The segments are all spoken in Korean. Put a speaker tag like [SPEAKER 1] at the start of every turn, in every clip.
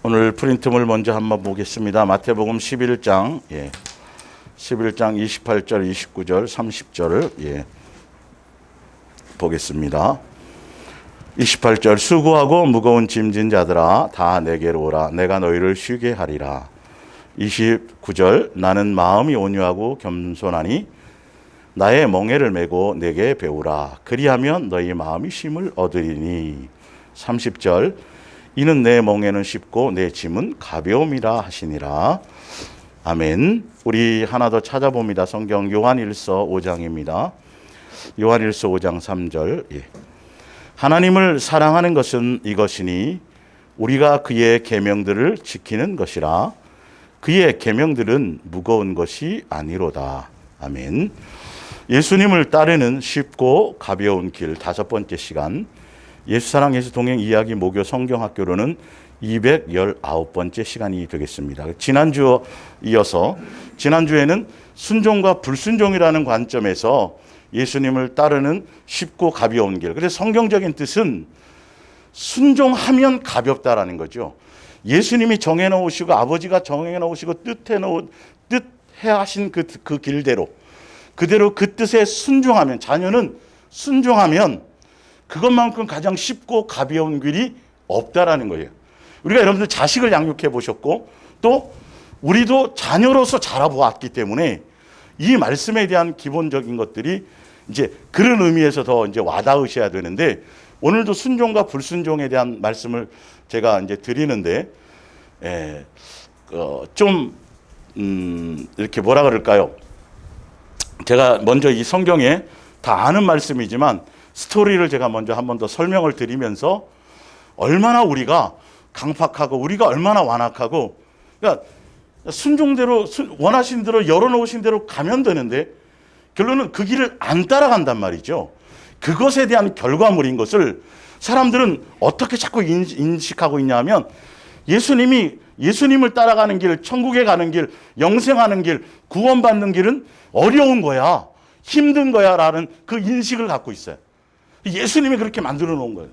[SPEAKER 1] 오늘 프린트물 먼저 한번 보겠습니다. 마태복음 11장 11장 28절, 29절, 30절을 보겠습니다. 28절 수고하고 무거운 짐진 자들아 다 내게로 오라 내가 너희를 쉬게 하리라. 29절 나는 마음이 온유하고 겸손하니 나의 멍에를 메고 내게 배우라 그리하면 너희 마음이 쉼을 얻으리니. 30절 이는 내 멍에는 쉽고 내 짐은 가벼움이라 하시니라. 아멘. 우리 하나 더 찾아봅니다. 성경 요한일서 5장입니다. 요한일서 5장 3절 하나님을 사랑하는 것은 이것이니 우리가 그의 계명들을 지키는 것이라. 그의 계명들은 무거운 것이 아니로다. 아멘. 예수님을 따르는 쉽고 가벼운 길 다섯 번째 시간 예수사랑 예수동행 이야기 모교 성경학교로는 219번째 시간이 되겠습니다. 지난주 이어서 지난주에는 순종과 불순종이라는 관점에서 예수님을 따르는 쉽고 가벼운 길. 그래서 성경적인 뜻은 순종하면 가볍다라는 거죠. 예수님이 정해놓으시고 아버지가 정해놓으시고 뜻해 하신 그 길대로 그대로 그 뜻에 순종하면 자녀는 순종하면 그것만큼 가장 쉽고 가벼운 길이 없다라는 거예요. 우리가 여러분들 자식을 양육해 보셨고 또 우리도 자녀로서 자라보았기 때문에 이 말씀에 대한 기본적인 것들이 이제 그런 의미에서 더 이제 와닿으셔야 되는데 오늘도 순종과 불순종에 대한 말씀을 제가 이제 드리는데 이렇게 뭐라 그럴까요? 제가 먼저 이 성경에 다 아는 말씀이지만 스토리를 제가 먼저 한 번 더 설명을 드리면서 얼마나 우리가 강팍하고 우리가 얼마나 완악하고 그러니까 순종대로 원하신 대로 열어놓으신 대로 가면 되는데 결론은 그 길을 안 따라간단 말이죠. 그것에 대한 결과물인 것을 사람들은 어떻게 자꾸 인식하고 있냐면 예수님을 따라가는 길, 천국에 가는 길, 영생하는 길, 구원받는 길은 어려운 거야, 힘든 거야 라는 그 인식을 갖고 있어요. 예수님이 그렇게 만들어 놓은 거예요.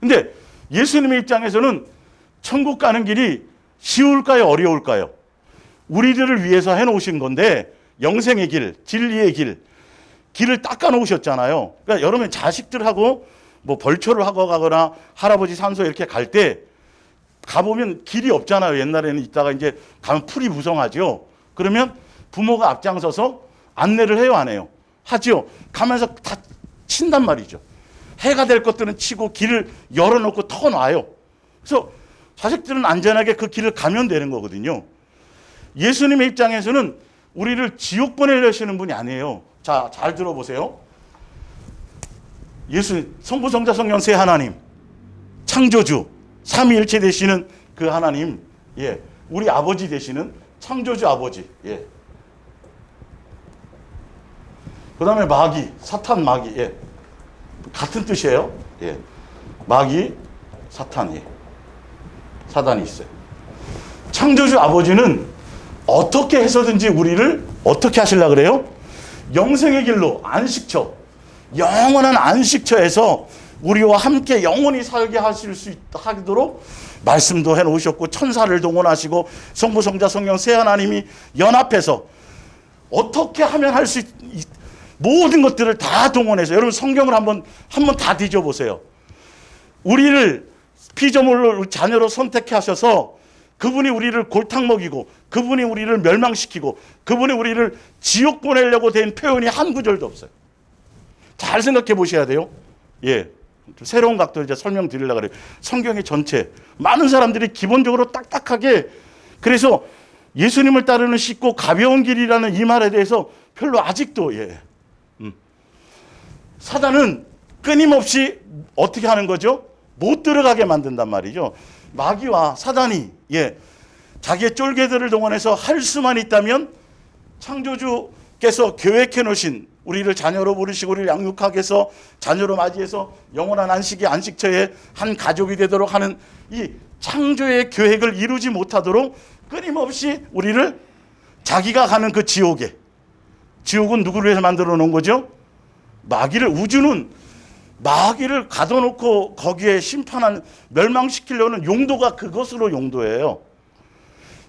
[SPEAKER 1] 근데 예수님의 입장에서는 천국 가는 길이 쉬울까요? 어려울까요? 우리들을 위해서 해놓으신 건데 영생의 길, 진리의 길을 닦아 놓으셨잖아요. 그러니까 여러분 자식들하고 뭐 벌초를 하고 가거나 할아버지 산소 이렇게 갈 때 가보면 길이 없잖아요. 옛날에는 있다가 이제 가면 풀이 무성하죠. 그러면 부모가 앞장서서 안내를 해요, 안 해요? 하죠. 가면서 다 친단 말이죠. 해가 될 것들은 치고 길을 열어놓고 터놔요. 그래서 자식들은 안전하게 그 길을 가면 되는 거거든요. 예수님의 입장에서는 우리를 지옥 보내려시는 분이 아니에요. 자, 잘 들어보세요. 예수, 성부, 성자, 성령 세 하나님, 창조주, 삼위일체 되시는 그 하나님, 우리 아버지 되시는 창조주 아버지, 그 다음에 마귀, 사탄 마귀, 같은 뜻이에요. 마귀, 사탄, 사단이 있어요. 창조주 아버지는 어떻게 해서든지 우리를 어떻게 하시려고 그래요? 영생의 길로 안식처, 영원한 안식처에서 우리와 함께 영원히 살게 하도록 말씀도 해놓으셨고 천사를 동원하시고 성부, 성자, 성령 세 하나님이 연합해서 어떻게 하면 할 수 모든 것들을 다 동원해서 여러분 성경을 한번 다 뒤져보세요. 우리를 피조물로 자녀로 선택해 하셔서 그분이 우리를 골탕 먹이고 그분이 우리를 멸망시키고 그분이 우리를 지옥 보내려고 된 표현이 한 구절도 없어요. 잘 생각해 보셔야 돼요. 좀 새로운 각도로 이제 설명드리려고 그래요. 성경의 전체 많은 사람들이 기본적으로 딱딱하게 그래서 예수님을 따르는 쉽고 가벼운 길이라는 이 말에 대해서 별로 아직도 사단은 끊임없이 어떻게 하는 거죠? 못 들어가게 만든단 말이죠. 마귀와 사단이 자기의 쫄개들을 동원해서 할 수만 있다면 창조주께서 계획해 놓으신 우리를 자녀로 부르시고 우리를 양육하게 해서 자녀로 맞이해서 영원한 안식처의 한 가족이 되도록 하는 이 창조의 계획을 이루지 못하도록 끊임없이 우리를 자기가 가는 그 지옥은 누구를 위해서 만들어 놓은 거죠? 마귀를, 우주는 마귀를 가둬놓고 거기에 심판한, 멸망시키려는 용도가 그것으로 용도예요.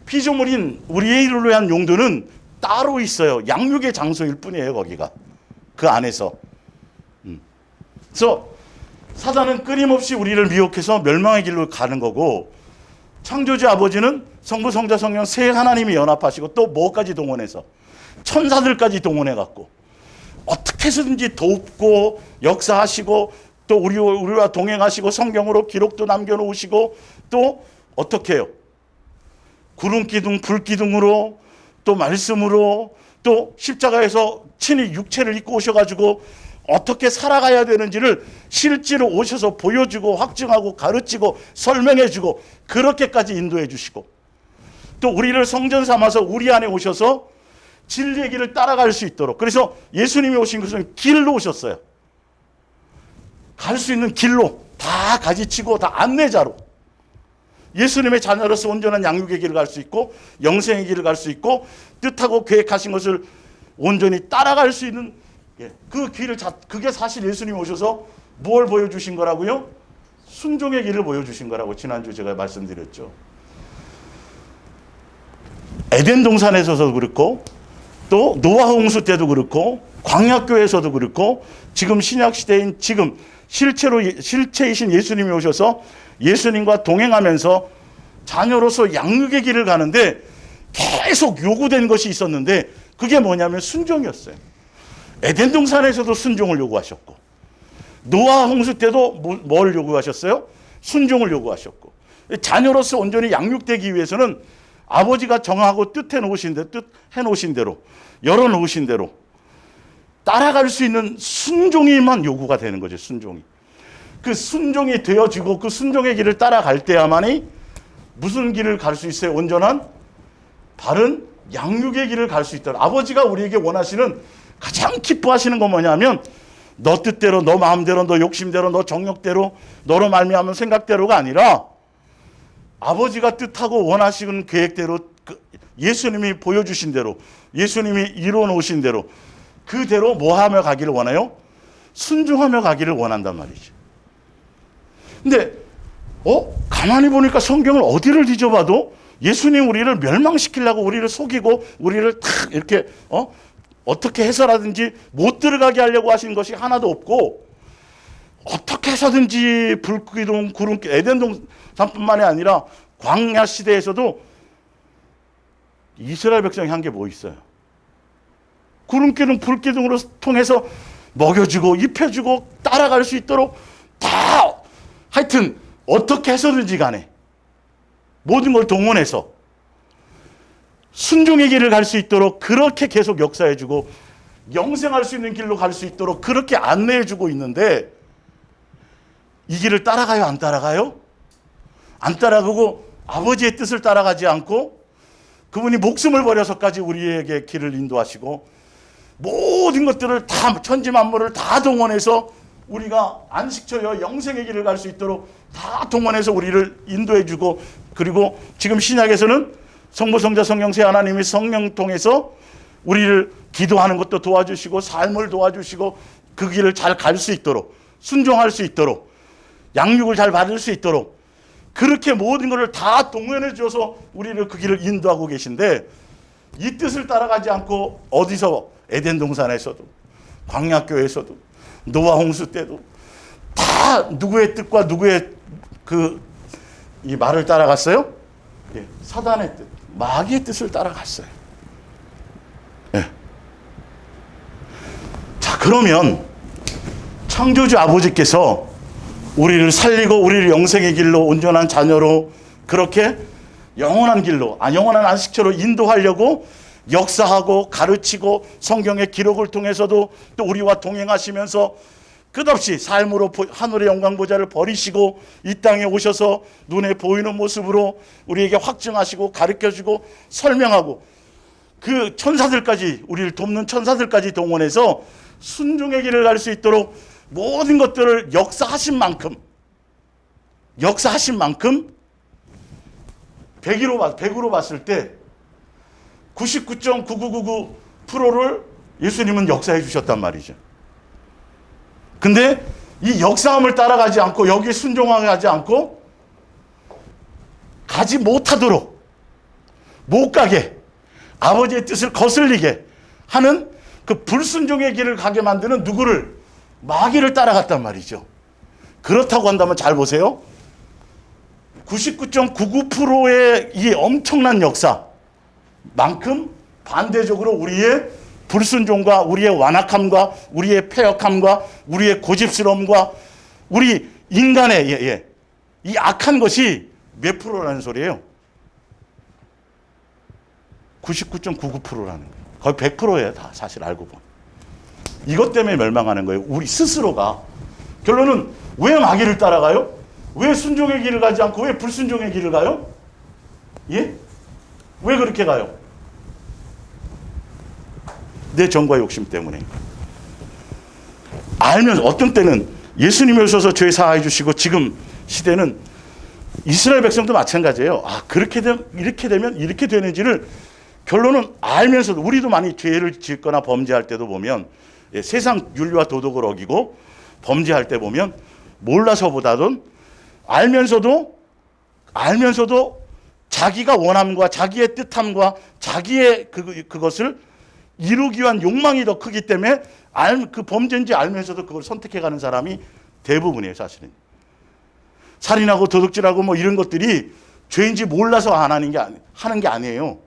[SPEAKER 1] 피조물인 우리를 위한 용도는 따로 있어요. 양육의 장소일 뿐이에요, 거기가. 그 안에서. 그래서 사단은 끊임없이 우리를 미혹해서 멸망의 길로 가는 거고, 창조주 아버지는 성부, 성자, 성령 세 하나님이 연합하시고 또 뭐까지 동원해서 천사들까지 동원해갖고 어떻게 해서든지 돕고 역사하시고 또 우리와 동행하시고 성경으로 기록도 남겨놓으시고 또 어떻게 해요? 구름기둥, 불기둥으로 또 말씀으로 또 십자가에서 친히 육체를 입고 오셔가지고 어떻게 살아가야 되는지를 실제로 오셔서 보여주고 확증하고 가르치고 설명해주고 그렇게까지 인도해 주시고 또 우리를 성전 삼아서 우리 안에 오셔서 진리의 길을 따라갈 수 있도록, 그래서 예수님이 오신 것은 길로 오셨어요. 갈 수 있는 길로 다 가지치고 다 안내자로 예수님의 자녀로서 온전한 양육의 길을 갈 수 있고 영생의 길을 갈 수 있고 뜻하고 계획하신 것을 온전히 따라갈 수 있는 그 길을, 그게 사실 예수님이 오셔서 뭘 보여주신 거라고요? 순종의 길을 보여주신 거라고 지난주 제가 말씀드렸죠. 에덴 동산에서도 그렇고 또 노아 홍수 때도 그렇고 광야교회에서도 그렇고 지금 신약 시대인 지금 실체이신 예수님이 오셔서 예수님과 동행하면서 자녀로서 양육의 길을 가는데 계속 요구된 것이 있었는데 그게 뭐냐면 순종이었어요. 에덴 동산에서도 순종을 요구하셨고 노아 홍수 때도 뭘 요구하셨어요? 순종을 요구하셨고 자녀로서 온전히 양육되기 위해서는 아버지가 정하고 뜻해 놓으신 대로 열어 놓으신 대로 따라갈 수 있는 순종이만 요구가 되는 거죠. 순종이. 그 순종이 되어지고 그 순종의 길을 따라갈 때야만이 무슨 길을 갈 수 있어요? 온전한 바른 양육의 길을 갈 수 있다. 아버지가 우리에게 원하시는 가장 기뻐하시는 건 뭐냐면 너 뜻대로, 너 마음대로, 너 욕심대로, 너 정욕대로, 너로 말미암은 생각대로가 아니라 아버지가 뜻하고 원하시는 계획대로 예수님이 보여주신 대로 예수님이 이뤄놓으신 대로 그대로 뭐 하며 가기를 원해요? 순종하며 가기를 원한단 말이죠. 근데 가만히 보니까 성경을 어디를 뒤져봐도 예수님 우리를 멸망시키려고 우리를 속이고 우리를 탁 이렇게 어떻게 해서라든지 못 들어가게 하려고 하신 것이 하나도 없고 어떻게 해서든지 불기둥, 구름길, 에덴 동산뿐만이 아니라 광야 시대에서도 이스라엘 백성이 한 게 뭐 있어요? 구름기둥, 불기둥으로 통해서 먹여주고 입혀주고 따라갈 수 있도록 다 하여튼 어떻게 해서든지 간에 모든 걸 동원해서 순종의 길을 갈 수 있도록 그렇게 계속 역사해주고 영생할 수 있는 길로 갈 수 있도록 그렇게 안내해주고 있는데 이 길을 따라가요? 안 따라가요? 안 따라가고 아버지의 뜻을 따라가지 않고 그분이 목숨을 버려서까지 우리에게 길을 인도하시고 모든 것들을 다 천지 만물을 다 동원해서 우리가 안식처여 영생의 길을 갈 수 있도록 다 동원해서 우리를 인도해주고 그리고 지금 신약에서는 성부, 성자, 성령 세 하나님이 성령 통해서 우리를 기도하는 것도 도와주시고 삶을 도와주시고 그 길을 잘 갈 수 있도록 순종할 수 있도록 양육을 잘 받을 수 있도록 그렇게 모든 것을 다 동원해 줘서 우리를 그 길을 인도하고 계신데 이 뜻을 따라가지 않고 어디서 에덴 동산에서도 광야교회에서도 노아 홍수 때도 다 누구의 뜻과 누구의 이 말을 따라갔어요? 예, 사단의 뜻, 마귀의 뜻을 따라갔어요. 예. 자, 그러면 창조주 아버지께서 우리를 살리고 우리를 영생의 길로 온전한 자녀로 그렇게 영원한 길로, 영원한 안식처로 인도하려고 역사하고 가르치고 성경의 기록을 통해서도 또 우리와 동행하시면서 끝없이 삶으로 하늘의 영광 보좌를 버리시고 이 땅에 오셔서 눈에 보이는 모습으로 우리에게 확증하시고 가르쳐주고 설명하고 그 천사들까지 우리를 돕는 천사들까지 동원해서 순종의 길을 갈 수 있도록 모든 것들을 역사하신 만큼 100으로 봤을 때 99.9999%를 예수님은 역사해 주셨단 말이죠. 근데 이 역사함을 따라가지 않고 여기에 순종하지 않고 가지 못하도록, 못 가게, 아버지의 뜻을 거슬리게 하는 그 불순종의 길을 가게 만드는 누구를? 마귀를 따라갔단 말이죠. 그렇다고 한다면 잘 보세요. 99.99%의 이 엄청난 역사만큼 반대적으로 우리의 불순종과 우리의 완악함과 우리의 패역함과 우리의 고집스러움과 우리 인간의 이 악한 것이 몇 프로라는 소리예요? 99.99%라는 거예요. 거의 100%예요. 다 사실 알고 보면. 이것 때문에 멸망하는 거예요. 우리 스스로가. 결론은 왜 마귀를 따라가요? 왜 순종의 길을 가지 않고 왜 불순종의 길을 가요? 예? 왜 그렇게 가요? 내 정과 욕심 때문에. 알면서 어떤 때는 예수님이 오셔서 죄 사하여 주시고 지금 시대는 이스라엘 백성도 마찬가지예요. 아, 그렇게 되면 이렇게 되는지를 결론은 알면서도 우리도 많이 죄를 짓거나 범죄할 때도 보면 세상 윤리와 도덕을 어기고 범죄할 때 보면 몰라서보다는 알면서도 자기가 원함과 자기의 뜻함과 자기의 그것을 이루기 위한 욕망이 더 크기 때문에 그 범죄인지 알면서도 그걸 선택해가는 사람이 대부분이에요, 사실은. 살인하고 도둑질하고 뭐 이런 것들이 죄인지 몰라서 하는 게 아니에요.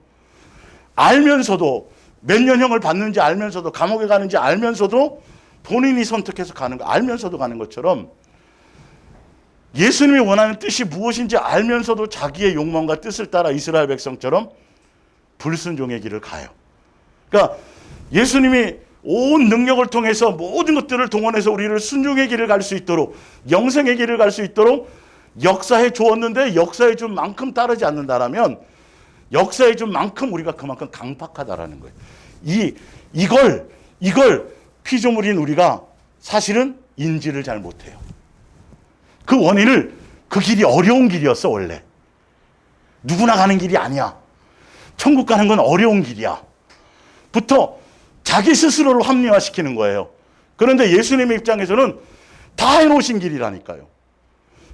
[SPEAKER 1] 알면서도 몇 년형을 받는지 알면서도 감옥에 가는지 알면서도 본인이 선택해서 가는 거, 알면서도 가는 것처럼 예수님이 원하는 뜻이 무엇인지 알면서도 자기의 욕망과 뜻을 따라 이스라엘 백성처럼 불순종의 길을 가요. 그러니까 예수님이 온 능력을 통해서 모든 것들을 동원해서 우리를 순종의 길을 갈 수 있도록, 영생의 길을 갈 수 있도록 역사해 주었는데 역사해 준 만큼 따르지 않는다라면 역사해 준 만큼 우리가 그만큼 강팍하다라는 거예요. 이걸 피조물인 우리가 사실은 인지를 잘 못해요. 그 원인을, 그 길이 어려운 길이었어 원래. 누구나 가는 길이 아니야. 천국 가는 건 어려운 길이야. 부터 자기 스스로를 합리화시키는 거예요. 그런데 예수님의 입장에서는 다 해놓으신 길이라니까요.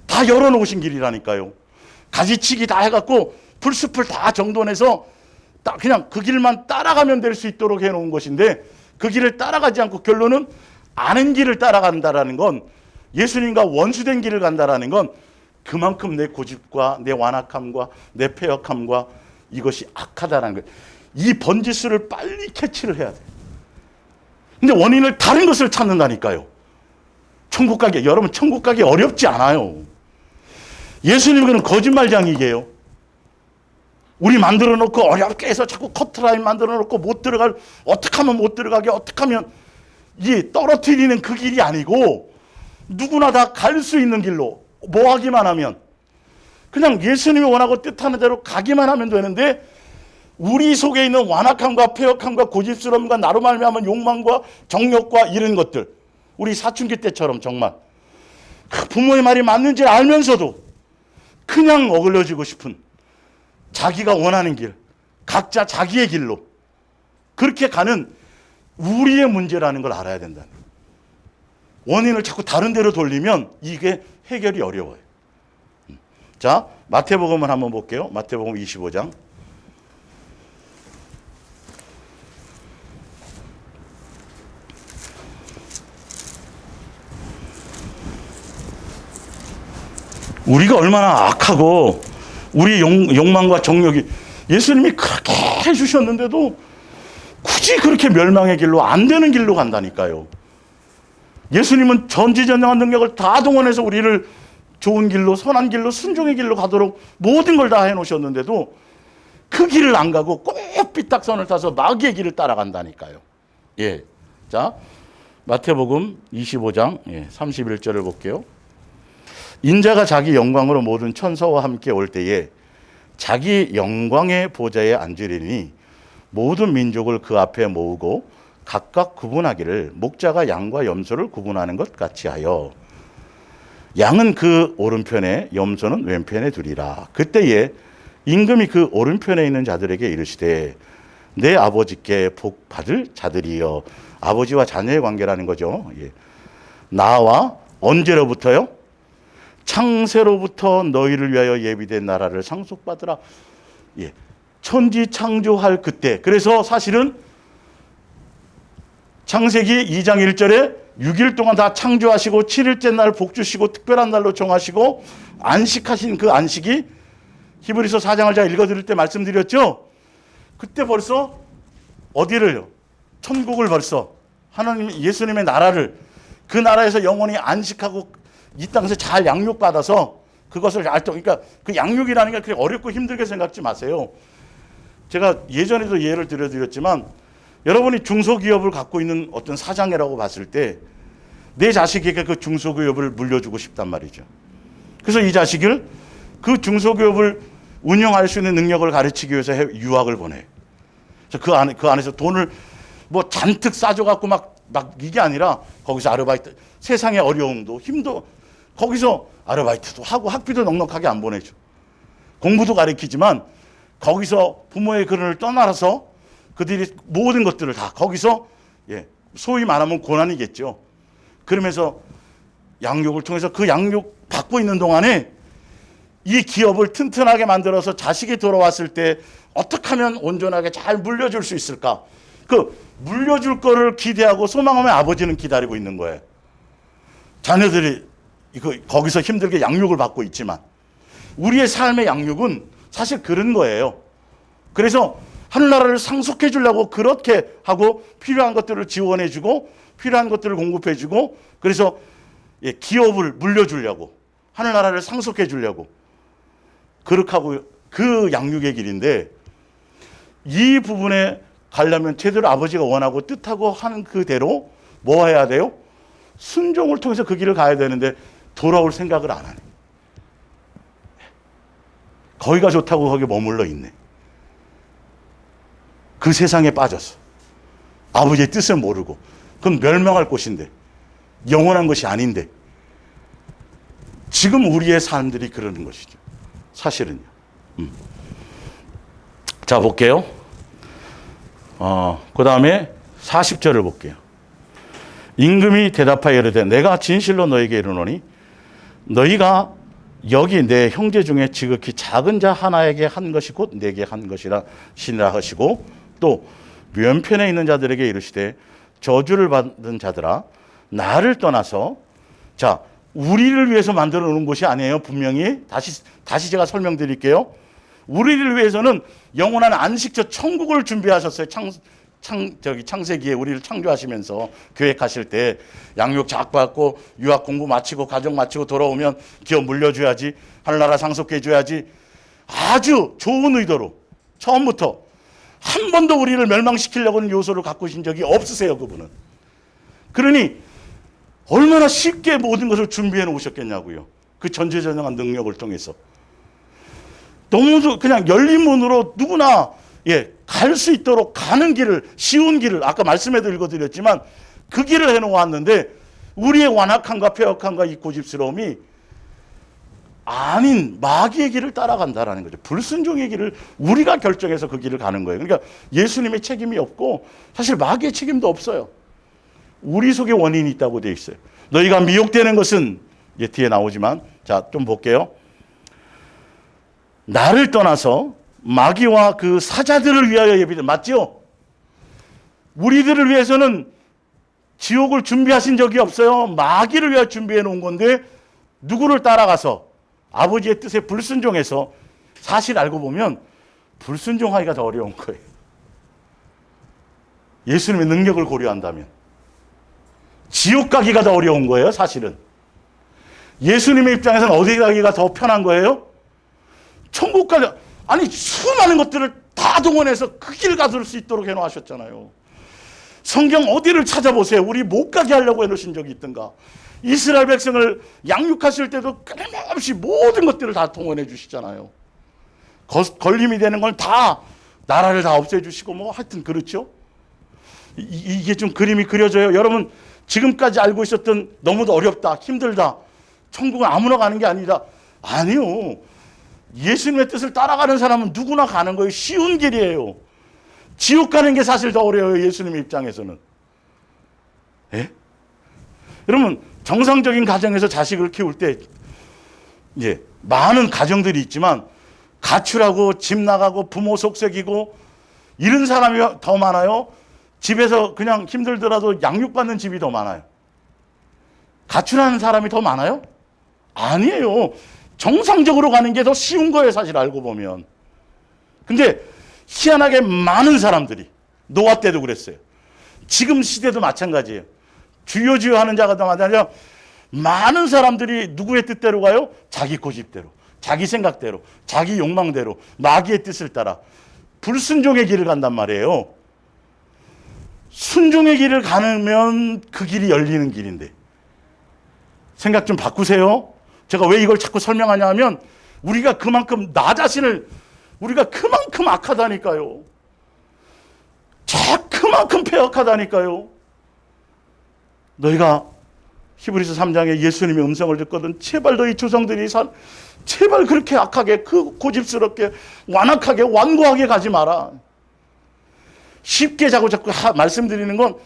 [SPEAKER 1] 다 열어놓으신 길이라니까요. 가지치기 다 해갖고 풀숲을 다 정돈해서 그냥 그 길만 따라가면 될 수 있도록 해놓은 것인데 그 길을 따라가지 않고 결론은 아는 길을 따라간다라는 건, 예수님과 원수된 길을 간다라는 건 그만큼 내 고집과 내 완악함과 내 패역함과 이것이 악하다라는 거예요. 이 번지수를 빨리 캐치를 해야 돼요. 근데 원인을 다른 것을 찾는다니까요. 천국 가기, 여러분 천국 가기 어렵지 않아요. 예수님은 거짓말장이게요. 우리 만들어 놓고 어렵게 해서 자꾸 커트라인 만들어 놓고 못 들어갈, 어떻게 하면 못 들어가게, 어떻게 하면 이 떨어뜨리는 그 길이 아니고 누구나 다 갈 수 있는 길로, 뭐 하기만 하면 그냥 예수님이 원하고 뜻하는 대로 가기만 하면 되는데, 우리 속에 있는 완악함과 패역함과 고집스러움과 나로 말미암은 욕망과 정욕과 이런 것들, 우리 사춘기 때처럼 정말 부모의 말이 맞는지 알면서도 그냥 어글러지고 싶은 자기가 원하는 길, 각자 자기의 길로 그렇게 가는 우리의 문제라는 걸 알아야 된다는 거예요. 원인을 자꾸 다른 데로 돌리면 이게 해결이 어려워요. 자, 마태복음을 한번 볼게요. 마태복음 25장. 우리가 얼마나 악하고 우리 욕망과 정욕이, 예수님이 그렇게 해주셨는데도 굳이 그렇게 멸망의 길로, 안 되는 길로 간다니까요. 예수님은 전지전능한 능력을 다 동원해서 우리를 좋은 길로, 선한 길로, 순종의 길로 가도록 모든 걸 다 해놓으셨는데도 그 길을 안 가고 꼭 삐딱선을 타서 마귀의 길을 따라간다니까요. 예. 자, 마태복음 25장 31절을 볼게요. 인자가 자기 영광으로 모든 천사와 함께 올 때에 자기 영광의 보좌에 앉으리니 모든 민족을 그 앞에 모으고 각각 구분하기를 목자가 양과 염소를 구분하는 것 같이 하여 양은 그 오른편에 염소는 왼편에 두리라. 그때에 임금이 그 오른편에 있는 자들에게 이르시되 내 아버지께 복 받을 자들이여. 아버지와 자녀의 관계라는 거죠. 예. 나와 언제로부터요? 창세로부터 너희를 위하여 예비된 나라를 상속받으라. 예. 천지 창조할 그때. 그래서 사실은 창세기 2장 1절에 6일 동안 다 창조하시고 7일째 날 복주시고 특별한 날로 정하시고 안식하신 그 안식이 히브리서 4장을 제가 읽어드릴 때 말씀드렸죠. 그때 벌써 어디를요? 천국을 벌써 하나님 예수님의 나라를 그 나라에서 영원히 안식하고 이 땅에서 잘 양육받아서 그것을 그러니까 그 양육이라는 게 그렇게 어렵고 힘들게 생각지 마세요. 제가 예전에도 예를 들어드렸지만 여러분이 중소기업을 갖고 있는 어떤 사장이라고 봤을 때 내 자식에게 그 중소기업을 물려주고 싶단 말이죠. 그래서 이 자식을 그 중소기업을 운영할 수 있는 능력을 가르치기 위해서 유학을 보내요. 그래서 그 안에서 돈을 뭐 잔뜩 싸줘갖고 막 이게 아니라 거기서 아르바이트, 세상의 어려움도 힘도 거기서 아르바이트도 하고 학비도 넉넉하게 안 보내죠. 공부도 가르치지만 거기서 부모의 그늘을 떠나서 그들이 모든 것들을 다 거기서 소위 말하면 고난이겠죠. 그러면서 양육을 통해서 그 양육 받고 있는 동안에 이 기업을 튼튼하게 만들어서 자식이 돌아왔을 때 어떻게 하면 온전하게 잘 물려줄 수 있을까? 그 물려줄 거를 기대하고 소망하며 아버지는 기다리고 있는 거예요. 자녀들이 거기서 힘들게 양육을 받고 있지만 우리의 삶의 양육은 사실 그런 거예요. 그래서 하늘나라를 상속해 주려고 그렇게 하고 필요한 것들을 지원해 주고 필요한 것들을 공급해 주고 그래서 기업을 물려주려고 하늘나라를 상속해 주려고 그렇게 하고 그 양육의 길인데 이 부분에 가려면 제대로 아버지가 원하고 뜻하고 하는 그대로 뭐 해야 돼요? 순종을 통해서 그 길을 가야 되는데 돌아올 생각을 안 하네. 거기가 좋다고 거기 머물러 있네. 그 세상에 빠졌어. 아버지의 뜻을 모르고. 그건 멸망할 곳인데. 영원한 것이 아닌데. 지금 우리의 삶들이 그러는 것이죠. 사실은요. 자, 볼게요. 그 다음에 40절을 볼게요. 임금이 대답하여 이르되 내가 진실로 너에게 이르노니 너희가 여기 내 형제 중에 지극히 작은 자 하나에게 한 것이 곧 내게 한 것이라 시니라 하시고 또 면편에 있는 자들에게 이르시되 저주를 받은 자들아 나를 떠나서 자 우리를 위해서 만들어 놓은 곳이 아니에요. 분명히 다시 제가 설명드릴게요. 우리를 위해서는 영원한 안식처 천국을 준비하셨어요. 창세기에 우리를 창조하시면서 계획하실 때 양육 잘 받고 유학 공부 마치고 가정 마치고 돌아오면 기업 물려줘야지 하늘나라 상속해 줘야지 아주 좋은 의도로 처음부터 한 번도 우리를 멸망시키려고 하는 요소를 갖고 계신 적이 없으세요. 그분은. 그러니 얼마나 쉽게 모든 것을 준비해 놓으셨겠냐고요. 그 전지전능한 능력을 통해서. 너무 그냥 열린 문으로 누구나 갈 수 있도록 가는 길을 쉬운 길을 아까 말씀에도 읽어드렸지만 그 길을 해놓았는데 우리의 완악함과 폐역함과 이 고집스러움이 아닌 마귀의 길을 따라간다라는 거죠. 불순종의 길을 우리가 결정해서 그 길을 가는 거예요. 그러니까 예수님의 책임이 없고 사실 마귀의 책임도 없어요. 우리 속에 원인이 있다고 되어 있어요. 너희가 미혹되는 것은 뒤에 나오지만 자, 좀 볼게요. 나를 떠나서 마귀와 그 사자들을 위하여 예비된 맞죠? 우리들을 위해서는 지옥을 준비하신 적이 없어요. 마귀를 위하여 준비해 놓은 건데 누구를 따라가서 아버지의 뜻에 불순종해서 사실 알고 보면 불순종하기가 더 어려운 거예요. 예수님의 능력을 고려한다면 지옥 가기가 더 어려운 거예요. 사실은 예수님의 입장에서는 어디 가기가 더 편한 거예요? 천국 가려 아니 수많은 것들을 다 동원해서 그 길 가둘 수 있도록 해놓으셨잖아요. 성경 어디를 찾아보세요. 우리 못 가게 하려고 해놓으신 적이 있던가. 이스라엘 백성을 양육하실 때도 끊임없이 모든 것들을 다 동원해 주시잖아요. 걸림이 되는 건 다 나라를 다 없애주시고 뭐 하여튼 그렇죠. 이게 좀 그림이 그려져요. 여러분 지금까지 알고 있었던 너무도 어렵다 힘들다 천국은 아무나 가는 게 아니다. 아니요. 예수님의 뜻을 따라가는 사람은 누구나 가는 거예요. 쉬운 길이에요. 지옥 가는 게 사실 더 어려워요. 예수님의 입장에서는. 예? 여러분 정상적인 가정에서 자식을 키울 때 많은 가정들이 있지만 가출하고 집 나가고 부모 속썩이고 이런 사람이 더 많아요? 집에서 그냥 힘들더라도 양육받는 집이 더 많아요? 가출하는 사람이 더 많아요? 아니에요. 정상적으로 가는 게 더 쉬운 거예요, 사실 알고 보면. 근데 희한하게 많은 사람들이, 노아 때도 그랬어요. 지금 시대도 마찬가지예요. 주여 주여 하는 자가 더 많아요. 많은 사람들이 누구의 뜻대로 가요? 자기 고집대로, 자기 생각대로, 자기 욕망대로, 마귀의 뜻을 따라 불순종의 길을 간단 말이에요. 순종의 길을 가면 그 길이 열리는 길인데 생각 좀 바꾸세요. 제가 왜 이걸 자꾸 설명하냐 하면 우리가 그만큼 나 자신을 우리가 그만큼 악하다니까요. 그만큼 패역하다니까요. 너희가 히브리서 3장에 예수님의 음성을 듣거든 제발 너희 조상들이 제발 그렇게 악하게 고집스럽게 완악하게 완고하게 가지 마라. 쉽게 자꾸 말씀드리는 건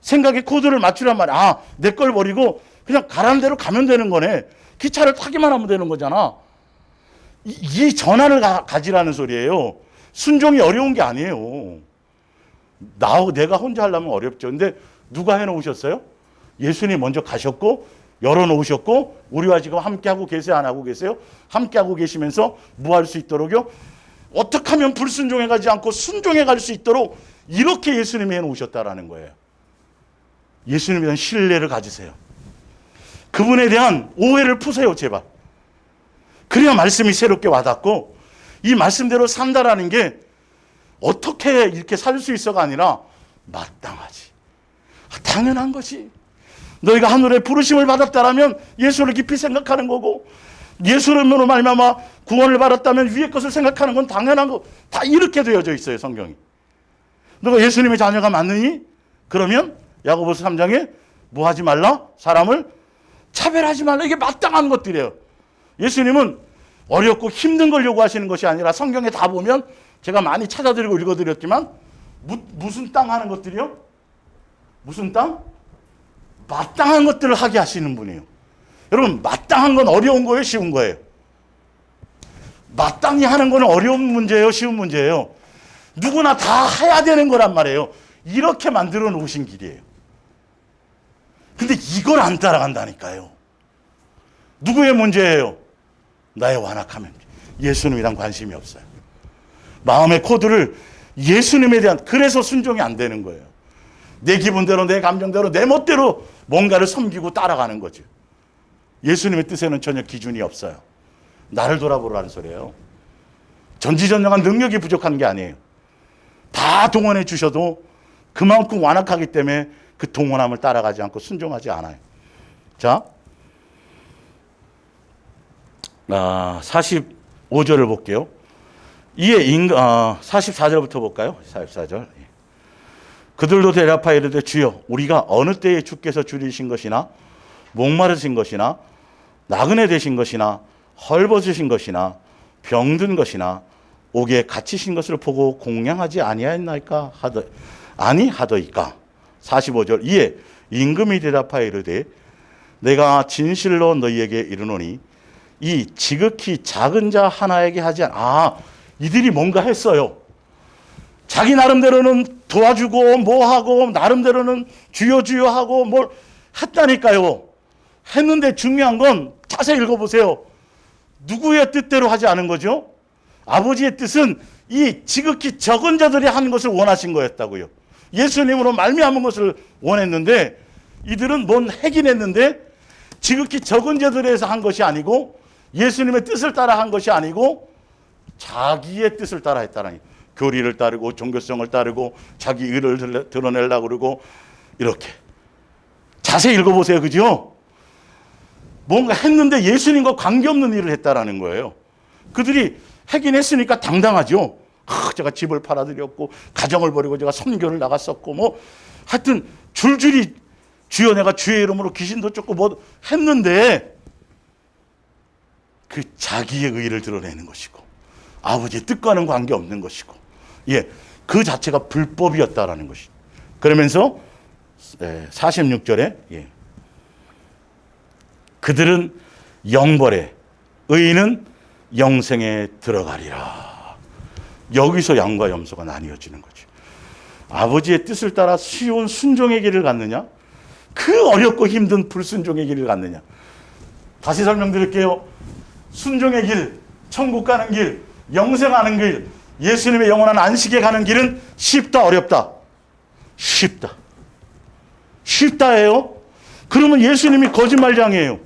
[SPEAKER 1] 생각에 코드를 맞추란 말이야. 내 걸 버리고 그냥 가라는 대로 가면 되는 거네. 기차를 타기만 하면 되는 거잖아. 이 전환을 가지라는 소리예요. 순종이 어려운 게 아니에요. 내가 혼자 하려면 어렵죠. 근데 누가 해놓으셨어요? 예수님 먼저 가셨고 열어놓으셨고 우리와 지금 함께하고 계세요? 안 하고 계세요? 함께하고 계시면서 뭐 할 수 있도록요? 어떻게 하면 불순종해 가지 않고 순종해 갈 수 있도록 이렇게 예수님이 해놓으셨다라는 거예요. 예수님에 대한 신뢰를 가지세요. 그분에 대한 오해를 푸세요, 제발. 그래야 말씀이 새롭게 와닿고 이 말씀대로 산다라는 게 어떻게 이렇게 살 수 있어가 아니라 마땅하지. 당연한 거지. 너희가 하늘의 부르심을 받았다라면 예수를 깊이 생각하는 거고 예수님으로 말미암아 구원을 받았다면 위의 것을 생각하는 건 당연한 거. 다 이렇게 되어져 있어요, 성경이. 너가 예수님의 자녀가 맞느니? 그러면 야고보서 3장에 뭐 하지 말라? 사람을 차별하지 말라. 이게 마땅한 것들이에요. 예수님은 어렵고 힘든 걸 요구하시는 것이 아니라 성경에 다 보면 제가 많이 찾아드리고 읽어드렸지만 무슨 땅 하는 것들이요? 무슨 땅? 마땅한 것들을 하게 하시는 분이에요. 여러분 마땅한 건 어려운 거예요? 쉬운 거예요? 마땅히 하는 건 어려운 문제예요? 쉬운 문제예요? 누구나 다 해야 되는 거란 말이에요. 이렇게 만들어 놓으신 길이에요. 근데 이걸 안 따라간다니까요. 누구의 문제예요? 나의 완악함입니다. 예수님에 대한 관심이 없어요. 마음의 코드를 예수님에 대한, 그래서 순종이 안 되는 거예요. 내 기분대로, 내 감정대로, 내 멋대로 뭔가를 섬기고 따라가는 거죠. 예수님의 뜻에는 전혀 기준이 없어요. 나를 돌아보라는 소리예요. 전지전능한 능력이 부족한 게 아니에요. 다 동원해 주셔도 그만큼 완악하기 때문에 그 동원함을 따라가지 않고 순종하지 않아요. 자, 45절을 볼게요. 이에 44절부터 볼까요? 44절. 그들도 대답하여 이르되 주여 우리가 어느 때에 주께서 줄이신 것이나 목마르신 것이나 나그네 되신 것이나 헐벗으신 것이나 병든 것이나 옥에 갇히신 것을 보고 공양하지 아니하였나이까 아니하더이까. 45절. 이에 임금이 대답하여 이르되 내가 진실로 너희에게 이르노니 이 지극히 작은 자 하나에게 하지 이들이 뭔가 했어요. 자기 나름대로는 도와주고 뭐하고 나름대로는 주여 주여 하고 뭘 했다니까요. 했는데 중요한 건 자세히 읽어보세요. 누구의 뜻대로 하지 않은 거죠? 아버지의 뜻은 이 지극히 적은 자들이 하는 것을 원하신 거였다고요. 예수님으로 말미암은 것을 원했는데 이들은 뭔 하긴 했는데 지극히 적은 자들에서 한 것이 아니고 예수님의 뜻을 따라 한 것이 아니고 자기의 뜻을 따라 했다라니. 교리를 따르고 종교성을 따르고 자기 의를 드러내려고 그러고 이렇게. 자세히 읽어보세요. 그죠? 뭔가 했는데 예수님과 관계없는 일을 했다라는 거예요. 그들이 하긴 했으니까 당당하죠. 제가 집을 팔아드렸고 가정을 버리고 제가 선교를 나갔었고 뭐 하여튼 줄줄이 주여 내가 주의 이름으로 귀신도 쫓고 뭐 했는데 그 자기의 의를 드러내는 것이고 아버지의 뜻과는 관계없는 것이고 그 자체가 불법이었다라는 것이. 그러면서 46절에 그들은 영벌에, 의인은 영생에 들어가리라. 여기서 양과 염소가 나뉘어지는 거죠. 아버지의 뜻을 따라 쉬운 순종의 길을 갔느냐, 그 어렵고 힘든 불순종의 길을 갔느냐. 다시 설명드릴게요. 순종의 길, 천국 가는 길, 영생하는 길, 예수님의 영원한 안식에 가는 길은 쉽다, 어렵다? 쉽다. 쉽다예요. 그러면 예수님이 거짓말장이에요.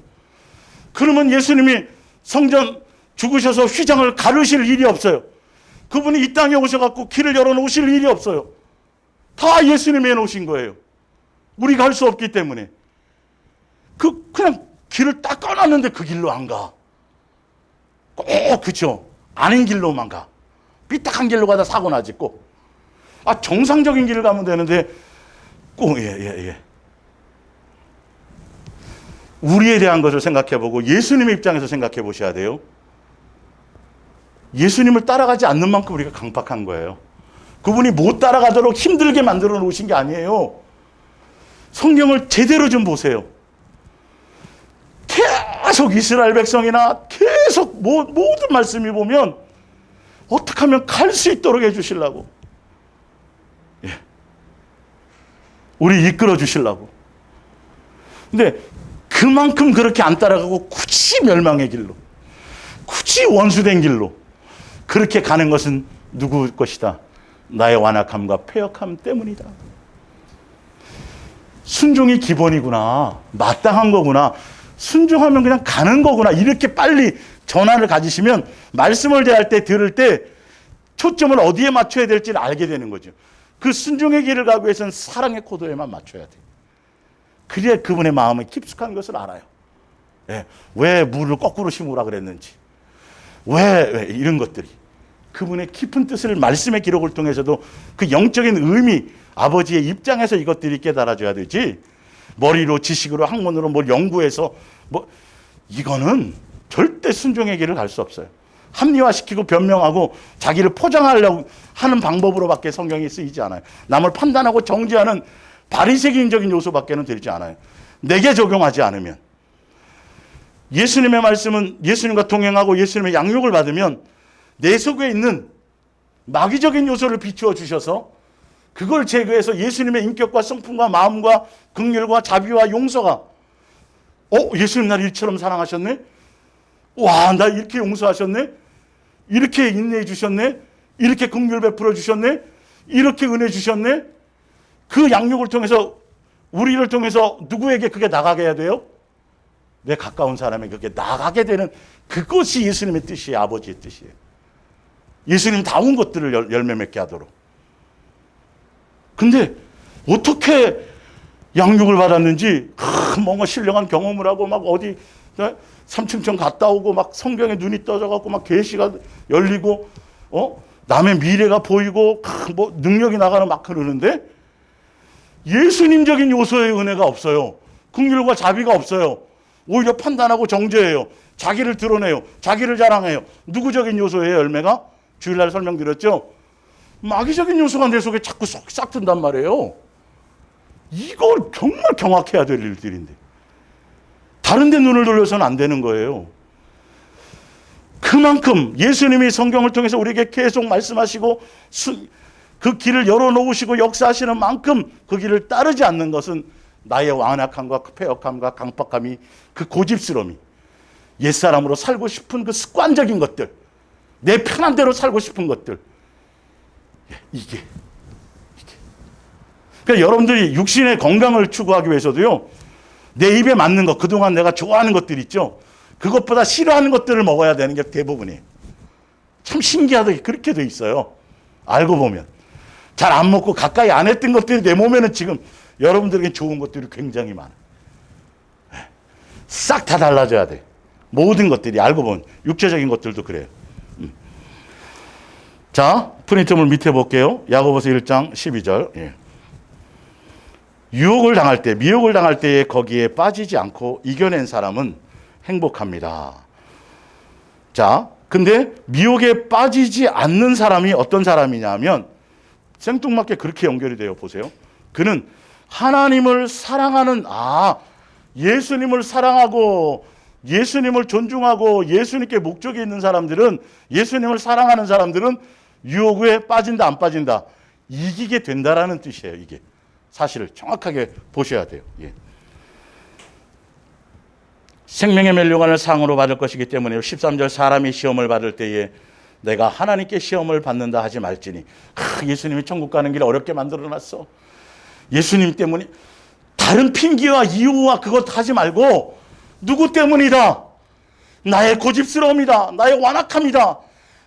[SPEAKER 1] 그러면 예수님이 성전 죽으셔서 휘장을 가르실 일이 없어요. 그분이 이 땅에 오셔갖고 길을 열어놓으실 일이 없어요. 다 예수님이 해놓으신 거예요. 우리가 할 수 없기 때문에. 그냥 길을 딱 꺼놨는데 그 길로 안 가. 꼭 그죠. 아닌 길로만 가. 삐딱한 길로 가다 사고 나지 꼭. 정상적인 길을 가면 되는데 꼭 우리에 대한 것을 생각해보고 예수님의 입장에서 생각해 보셔야 돼요. 예수님을 따라가지 않는 만큼 우리가 강박한 거예요. 그분이 못 따라가도록 힘들게 만들어 놓으신 게 아니에요. 성경을 제대로 좀 보세요. 계속 이스라엘 백성이나 계속 모든 말씀이 보면 어떻게 하면 갈 수 있도록 해주시려고, 우리 이끌어 주시려고. 근데 그만큼 그렇게 안 따라가고 굳이 멸망의 길로, 굳이 원수된 길로 그렇게 가는 것은 누구 것이다? 나의 완악함과 패역함 때문이다. 순종이 기본이구나, 마땅한 거구나, 순종하면 그냥 가는 거구나, 이렇게 빨리 전환을 가지시면 말씀을 대할 때, 들을 때 초점을 어디에 맞춰야 될지를 알게 되는 거죠. 그 순종의 길을 가기 위해서는 사랑의 코드에만 맞춰야 돼요. 그래야 그분의 마음이 깊숙한 것을 알아요. 왜 물을 거꾸로 심으라 그랬는지, 왜 이런 것들이 그분의 깊은 뜻을 말씀의 기록을 통해서도 그 영적인 의미, 아버지의 입장에서 이것들이 깨달아져야 되지, 머리로 지식으로 학문으로 뭘 연구해서 이거는 절대 순종의 길을 갈 수 없어요. 합리화시키고 변명하고 자기를 포장하려고 하는 방법으로밖에 성경이 쓰이지 않아요. 남을 판단하고 정죄하는 바리새인적인 요소밖에는 되지 않아요. 내게 적용하지 않으면. 예수님의 말씀은 예수님과 동행하고 예수님의 양육을 받으면 내 속에 있는 마귀적인 요소를 비추어 주셔서 그걸 제거해서 예수님의 인격과 성품과 마음과 긍휼과 자비와 용서가, 예수님 나를 이처럼 사랑하셨네? 와, 나 이렇게 용서하셨네? 이렇게 인내해 주셨네? 이렇게 긍휼 베풀어 주셨네? 이렇게 은혜 주셨네? 그 양육을 통해서, 우리를 통해서 누구에게 그게 나가게 해야 돼요? 내 가까운 사람에게 그게 나가게 되는, 그것이 예수님의 뜻이에요. 아버지의 뜻이에요. 예수님 다운 것들을 열매 맺게 하도록. 근데 어떻게 양육을 받았는지 뭔가 신령한 경험을 하고 막 어디 삼층천 갔다 오고 막 성경에 눈이 떠져갖고 막 계시가 열리고 남의 미래가 보이고 능력이 나가는 막 그러는데 예수님적인 요소의 은혜가 없어요. 긍휼과 자비가 없어요. 오히려 판단하고 정죄해요. 자기를 드러내요. 자기를 자랑해요. 누구적인 요소의 열매가? 주일날 설명드렸죠. 마귀적인 요소가 내 속에 자꾸 싹 든단 말이에요. 이걸 정말 경악해야 될 일들인데 다른 데 눈을 돌려서는 안 되는 거예요. 그만큼 예수님이 성경을 통해서 우리에게 계속 말씀하시고 그 길을 열어놓으시고 역사하시는 만큼 그 길을 따르지 않는 것은 나의 완악함과 패역함과 강박함이, 그 고집스러움이, 옛사람으로 살고 싶은 그 습관적인 것들, 내 편한 대로 살고 싶은 것들, 이게. 그러니까 여러분들이 육신의 건강을 추구하기 위해서도요, 내 입에 맞는 것, 그동안 내가 좋아하는 것들 있죠. 그것보다 싫어하는 것들을 먹어야 되는 게 대부분이에요. 참 신기하게 그렇게 돼 있어요. 알고 보면. 잘 안 먹고 가까이 안 했던 것들이 내 몸에는 지금 여러분들에게 좋은 것들이 굉장히 많아요. 싹 다 달라져야 돼. 모든 것들이 알고 보면. 육체적인 것들도 그래요. 자, 프린트물 밑에 볼게요. 야고보서 1장 12절. 유혹을 당할 때, 미혹을 당할 때에 거기에 빠지지 않고 이겨낸 사람은 행복합니다. 자, 근데 미혹에 빠지지 않는 사람이 어떤 사람이냐면 생뚱맞게 그렇게 연결이 돼요. 보세요. 그는 하나님을 사랑하는, 예수님을 사랑하고 예수님을 존중하고 예수님께 목적이 있는 사람들은, 예수님을 사랑하는 사람들은 유혹에 빠진다 안 빠진다, 이기게 된다라는 뜻이에요. 이게 사실을 정확하게 보셔야 돼요. 예. 생명의 멸류관을 상으로 받을 것이기 때문에 13절 사람이 시험을 받을 때에 내가 하나님께 시험을 받는다 하지 말지니. 예수님이 천국 가는 길 어렵게 만들어놨어. 예수님 때문에. 다른 핑계와 이유와 그것 하지 말고 누구 때문이다. 나의 고집스러움이다. 나의 완악함이다.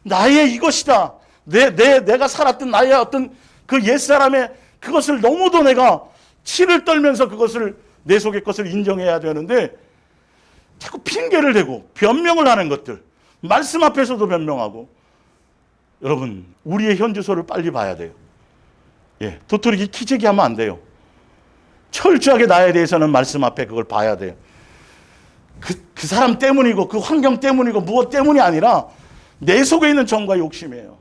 [SPEAKER 1] 나의 이것이다. 내가 살았던 나의 어떤 그 옛사람의 그것을 너무도 내가 치를 떨면서 그것을 내 속의 것을 인정해야 되는데 자꾸 핑계를 대고 변명을 하는 것들. 말씀 앞에서도 변명하고. 여러분, 우리의 현주소를 빨리 봐야 돼요. 예, 도토리 키재기 하면 안 돼요. 철저하게 나에 대해서는 말씀 앞에 그걸 봐야 돼요. 그 사람 때문이고 그 환경 때문이고 무엇 때문이 아니라 내 속에 있는 정과 욕심이에요.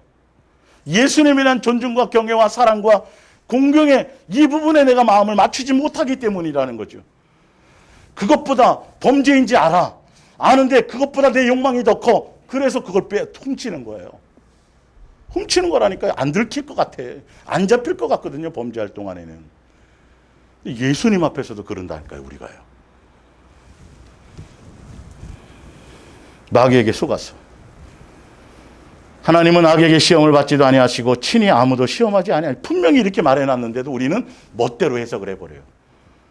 [SPEAKER 1] 예수님에 대한 존중과 경외와 사랑과 공경의 이 부분에 내가 마음을 맞추지 못하기 때문이라는 거죠. 그것보다 범죄인지 알아. 아는데 그것보다 내 욕망이 더 커. 그래서 그걸 훔치는 거예요. 훔치는 거라니까요. 안 들킬 것 같아. 안 잡힐 것 같거든요. 범죄할 동안에는. 예수님 앞에서도 그런다니까요. 우리가요. 마귀에게 속았어. 하나님은 악에게 시험을 받지도 아니하시고 친히 아무도 시험하지 아니하시고, 분명히 이렇게 말해놨는데도 우리는 멋대로 해석을 해버려요.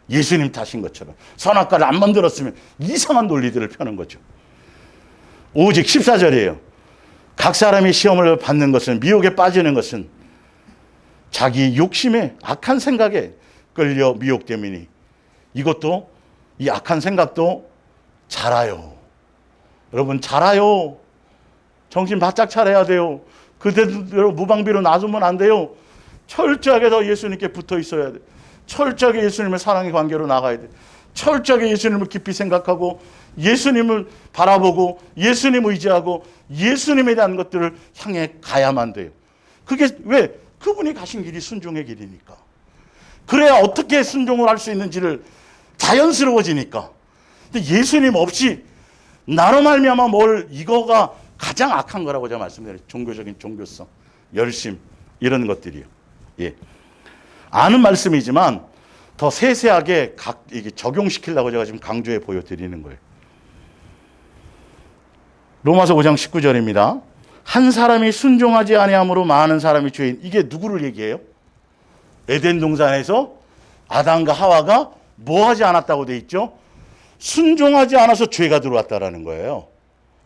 [SPEAKER 1] 예수님 탓인 것처럼. 선악과를 안 만들었으면 이상한 논리들을 펴는 거죠. 오직 14절이에요. 각 사람이 시험을 받는 것은, 미혹에 빠지는 것은 자기 욕심에 악한 생각에 끌려 미혹됨이니 이것도, 이 악한 생각도 자라요. 여러분, 자라요. 정신 바짝 차려야 돼요. 그대로 무방비로 놔두면 안 돼요. 철저하게 더 예수님께 붙어 있어야 돼요. 철저하게 예수님의 사랑의 관계로 나가야 돼요. 철저하게 예수님을 깊이 생각하고 예수님을 바라보고 예수님 의지하고 예수님에 대한 것들을 향해 가야만 돼요. 그게 왜? 그분이 가신 길이 순종의 길이니까. 그래야 어떻게 순종을 할 수 있는지를 자연스러워지니까. 근데 예수님 없이 나로 말미암아 이거가 가장 악한 거라고 제가 말씀드려요. 종교적인 종교성, 열심, 이런 것들이요. 예. 아는 말씀이지만 더 세세하게 이게 적용시키려고 제가 지금 강조해 보여드리는 거예요. 로마서 5장 19절입니다. 한 사람이 순종하지 아니함으로 많은 사람이 죄인. 이게 누구를 얘기해요? 에덴 동산에서 아담과 하와가 뭐 하지 않았다고 돼 있죠? 순종하지 않아서 죄가 들어왔다라는 거예요.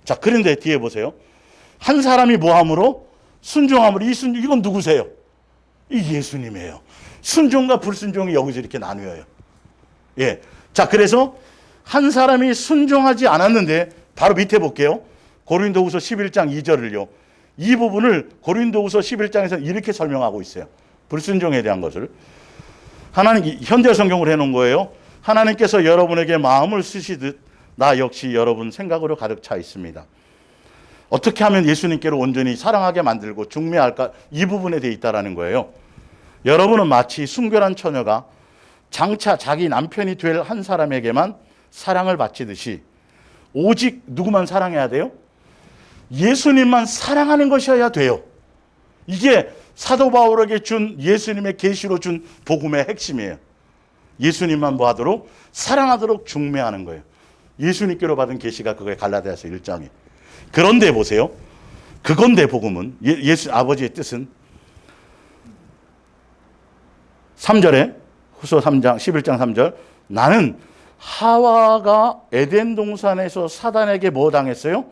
[SPEAKER 1] 자, 그런데 뒤에 보세요. 한 사람이 뭐 함으로? 순종함으로. 이건 누구세요? 이 예수님이에요. 순종과 불순종이 여기서 이렇게 나뉘어요. 예. 자, 그래서 한 사람이 순종하지 않았는데, 바로 밑에 볼게요. 고린도후서 11장 2절을요. 이 부분을 고린도후서 11장에서 이렇게 설명하고 있어요. 불순종에 대한 것을. 하나님, 현대 성경으로 해놓은 거예요. 하나님께서 여러분에게 마음을 쓰시듯 나 역시 여러분 생각으로 가득 차 있습니다. 어떻게 하면 예수님께로 온전히 사랑하게 만들고 중매할까? 이 부분에 돼 있다라는 거예요. 여러분은 마치 순결한 처녀가 장차 자기 남편이 될 한 사람에게만 사랑을 바치듯이 오직 누구만 사랑해야 돼요? 예수님만 사랑하는 것이어야 돼요. 이게 사도 바울에게 준 예수님의 계시로 준 복음의 핵심이에요. 예수님만 뭐 하도록? 사랑하도록 중매하는 거예요. 예수님께로 받은 계시가 그거에 갈라디아서 1장에. 그런데 보세요. 그건데 복음은, 예수 아버지의 뜻은 3절에 후서 3장 11장 3절, 나는 하와가 에덴 동산에서 사단에게 뭐 당했어요?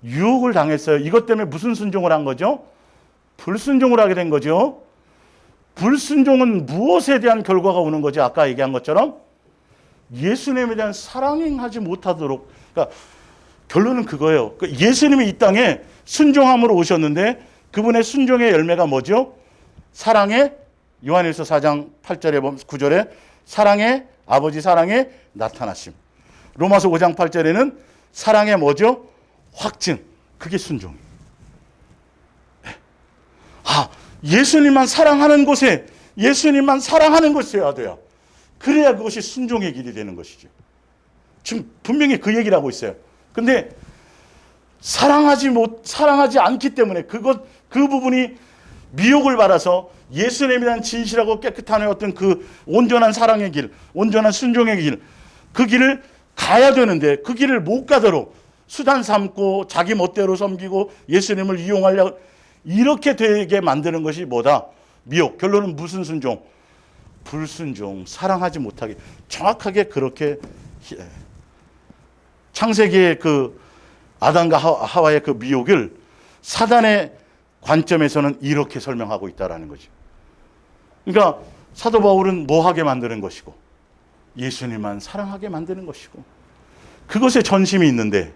[SPEAKER 1] 유혹을 당했어요. 이것 때문에 무슨 순종을 한 거죠? 불순종을 하게 된 거죠. 불순종은 무엇에 대한 결과가 오는 거죠? 아까 얘기한 것처럼 예수님에 대한 사랑하지 못하도록. 그러니까 결론은 그거예요. 예수님이 이 땅에 순종함으로 오셨는데 그분의 순종의 열매가 뭐죠? 사랑의, 요한일서 4장 8절에 9절에 사랑의, 아버지 사랑의 나타나심. 로마서 5장 8절에는 사랑의 뭐죠? 확증. 그게 순종이에요. 예수님만 사랑하는 곳에, 예수님만 사랑하는 곳이어야 돼요. 그래야 그것이 순종의 길이 되는 것이죠. 지금 분명히 그 얘기를 하고 있어요. 근데 사랑하지 않기 때문에 그 부분이 미혹을 받아서 예수님에 대한 진실하고 깨끗한 어떤 그 온전한 사랑의 길, 온전한 순종의 길, 그 길을 가야 되는데 그 길을 못 가도록 수단 삼고 자기 멋대로 섬기고 예수님을 이용하려고 이렇게 되게 만드는 것이 뭐다? 미혹. 결론은 무슨 순종? 불순종, 사랑하지 못하게. 정확하게 그렇게 창세기의 그 아담과 하와의 그 미혹을 사단의 관점에서는 이렇게 설명하고 있다라는 거죠. 그러니까 사도 바울은 뭐 하게 만드는 것이고 예수님만 사랑하게 만드는 것이고 그것에 전심이 있는데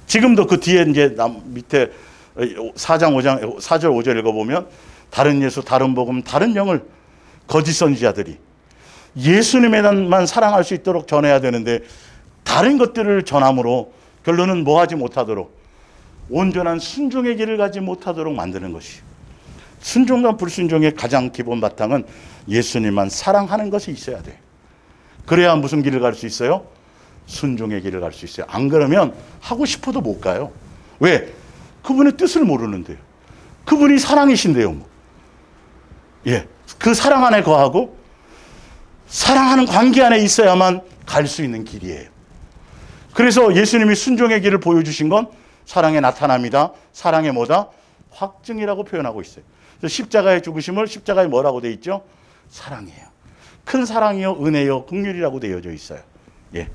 [SPEAKER 1] 지금도 그 뒤에 이제 밑에 4장 5장 4절 5절 읽어보면 다른 예수, 다른 복음, 다른 영을 거짓 선지자들이 예수님에만 사랑할 수 있도록 전해야 되는데 다른 것들을 전함으로 결론은 뭐 하지 못하도록 온전한 순종의 길을 가지 못하도록 만드는 것이. 순종과 불순종의 가장 기본 바탕은 예수님만 사랑하는 것이 있어야 돼. 그래야 무슨 길을 갈 수 있어요? 순종의 길을 갈 수 있어요. 안 그러면 하고 싶어도 못 가요. 왜? 그분의 뜻을 모르는데요. 그분이 사랑이신데요. 뭐. 예, 그 사랑 안에 거하고 사랑하는 관계 안에 있어야만 갈 수 있는 길이에요. 그래서 예수님이 순종의 길을 보여주신 건 사랑의 나타남이다. 사랑의 뭐다? 확증이라고 표현하고 있어요. 그래서 십자가의 죽으심을 십자가에 뭐라고 되어 있죠? 사랑이에요. 큰 사랑이요, 은혜요, 긍휼이라고 되어져 있어요. 예.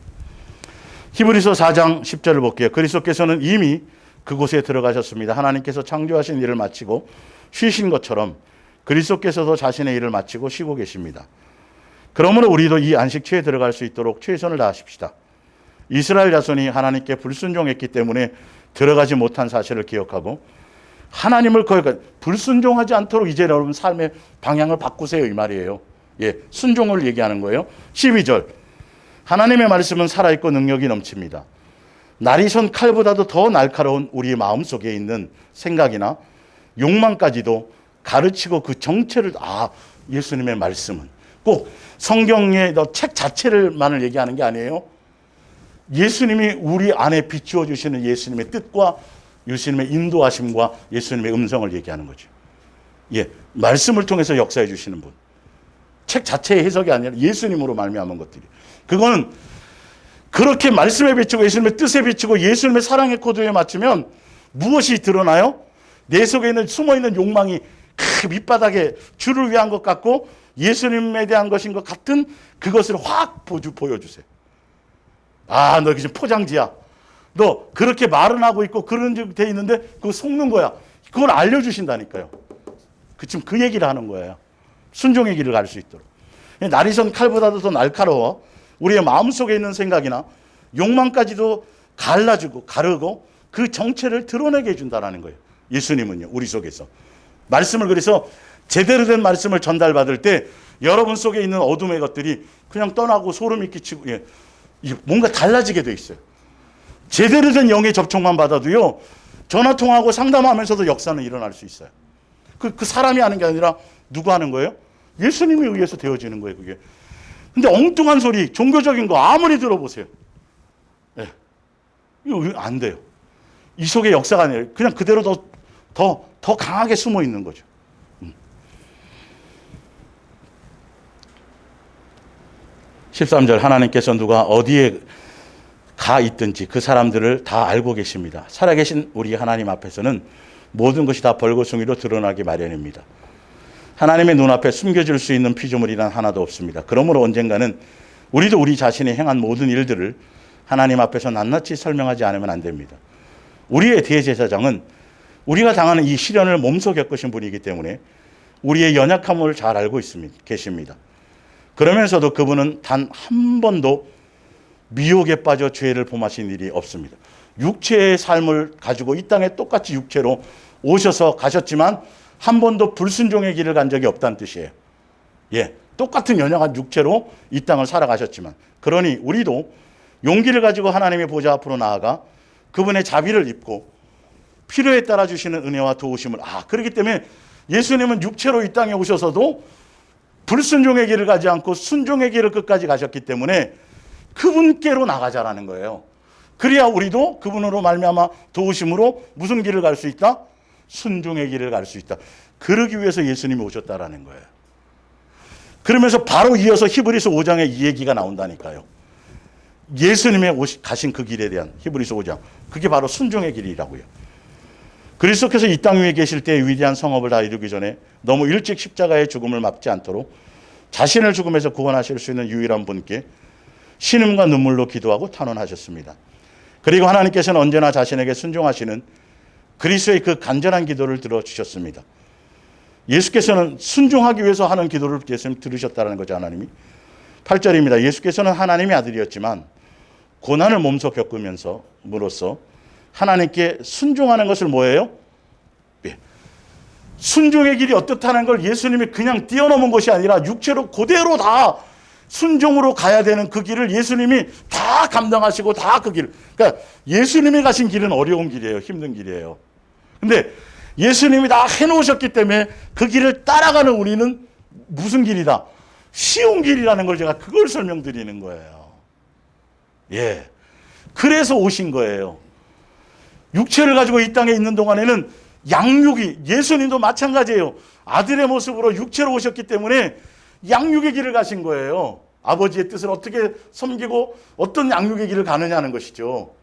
[SPEAKER 1] 히브리서 4장 10절을 볼게요. 그리스도께서는 이미 그곳에 들어가셨습니다. 하나님께서 창조하신 일을 마치고 쉬신 것처럼 그리스도께서도 자신의 일을 마치고 쉬고 계십니다. 그러므로 우리도 이 안식처에 들어갈 수 있도록 최선을 다하십시다. 이스라엘 자손이 하나님께 불순종했기 때문에 들어가지 못한 사실을 기억하고 하나님을 불순종하지 않도록 이제 여러분 삶의 방향을 바꾸세요 이 말이에요. 예, 순종을 얘기하는 거예요. 12절 하나님의 말씀은 살아있고 능력이 넘칩니다. 날이선 칼보다도 더 날카로운 우리 마음속에 있는 생각이나 욕망까지도 가르치고 그 정체를 예수님의 말씀은 꼭 성경의 책 자체를만을 얘기하는 게 아니에요. 예수님이 우리 안에 비추어 주시는 예수님의 뜻과 예수님의 인도하심과 예수님의 음성을 얘기하는 거죠. 예, 말씀을 통해서 역사해 주시는 분. 책 자체의 해석이 아니라 예수님으로 말미암은 것들이. 그거는 그렇게 말씀에 비추고 예수님의 뜻에 비추고 예수님의 사랑의 코드에 맞추면 무엇이 드러나요? 내 속에 있는 숨어있는 욕망이 밑바닥에 주를 위한 것 같고 예수님에 대한 것인 것 같은 그것을 확 보여주세요. 너 지금 포장지야. 너 그렇게 말은 하고 있고 그런 줄 돼 있는데 그거 속는 거야. 그걸 알려주신다니까요. 지금 그 얘기를 하는 거예요. 순종의 길을 갈 수 있도록. 날이선 칼보다도 더 날카로워 우리의 마음속에 있는 생각이나 욕망까지도 갈라주고 가르고 그 정체를 드러내게 해준다는 거예요. 예수님은요. 우리 속에서. 말씀을 그래서 제대로 된 말씀을 전달받을 때 여러분 속에 있는 어둠의 것들이 그냥 떠나고 소름이 끼치고 뭔가 달라지게 돼 있어요. 제대로 된 영의 접촉만 받아도요. 전화통화하고 상담하면서도 역사는 일어날 수 있어요. 그 사람이 하는 게 아니라 누가 하는 거예요? 예수님에 의해서 되어지는 거예요. 그게. 근데 엉뚱한 소리, 종교적인 거 아무리 들어보세요. 예. 이거 안 돼요. 이 속에 역사가 아니에요. 그냥 그대로 더 강하게 숨어 있는 거죠. 13절 하나님께서 누가 어디에 가 있든지 그 사람들을 다 알고 계십니다. 살아계신 우리 하나님 앞에서는 모든 것이 다 벌거숭이로 드러나기 마련입니다. 하나님의 눈앞에 숨겨질 수 있는 피조물이란 하나도 없습니다. 그러므로 언젠가는 우리도 우리 자신이 행한 모든 일들을 하나님 앞에서 낱낱이 설명하지 않으면 안 됩니다. 우리의 대제사장은 우리가 당하는 이 시련을 몸소 겪으신 분이기 때문에 우리의 연약함을 잘 알고 계십니다. 그러면서도 그분은 단 한 번도 미혹에 빠져 죄를 범하신 일이 없습니다. 육체의 삶을 가지고 이 땅에 똑같이 육체로 오셔서 가셨지만 한 번도 불순종의 길을 간 적이 없다는 뜻이에요. 예, 똑같은 연약한 육체로 이 땅을 살아가셨지만 그러니 우리도 용기를 가지고 하나님의 보좌 앞으로 나아가 그분의 자비를 입고 필요에 따라 주시는 은혜와 도우심을 그렇기 때문에 예수님은 육체로 이 땅에 오셔서도 불순종의 길을 가지 않고 순종의 길을 끝까지 가셨기 때문에 그분께로 나가자라는 거예요. 그래야 우리도 그분으로 말미암아 도우심으로 무슨 길을 갈 수 있다? 순종의 길을 갈 수 있다. 그러기 위해서 예수님이 오셨다라는 거예요. 그러면서 바로 이어서 히브리서 5장에 이 얘기가 나온다니까요. 예수님의 가신 그 길에 대한 히브리서 5장. 그게 바로 순종의 길이라고요. 그리스도께서 이 땅 위에 계실 때 위대한 성업을 다 이루기 전에 너무 일찍 십자가의 죽음을 막지 않도록 자신을 죽음에서 구원하실 수 있는 유일한 분께 신음과 눈물로 기도하고 탄원하셨습니다. 그리고 하나님께서는 언제나 자신에게 순종하시는 그리스도의 그 간절한 기도를 들어주셨습니다. 예수께서는 순종하기 위해서 하는 기도를 예수님 들으셨다는 거죠. 하나님이. 8절입니다. 예수께서는 하나님의 아들이었지만 고난을 몸소 겪으면서 으로써 하나님께 순종하는 것을 뭐예요? 예. 순종의 길이 어떻다는 걸 예수님이 그냥 뛰어넘은 것이 아니라 육체로 그대로 다 순종으로 가야 되는 그 길을 예수님이 다 감당하시고 다 그 길. 그러니까 예수님이 가신 길은 어려운 길이에요. 힘든 길이에요. 근데 예수님이 다 해놓으셨기 때문에 그 길을 따라가는 우리는 무슨 길이다? 쉬운 길이라는 걸 제가 그걸 설명드리는 거예요. 예. 그래서 오신 거예요. 육체를 가지고 이 땅에 있는 동안에는 양육이, 예수님도 마찬가지예요. 아들의 모습으로 육체로 오셨기 때문에 양육의 길을 가신 거예요. 아버지의 뜻을 어떻게 섬기고 어떤 양육의 길을 가느냐는 것이죠.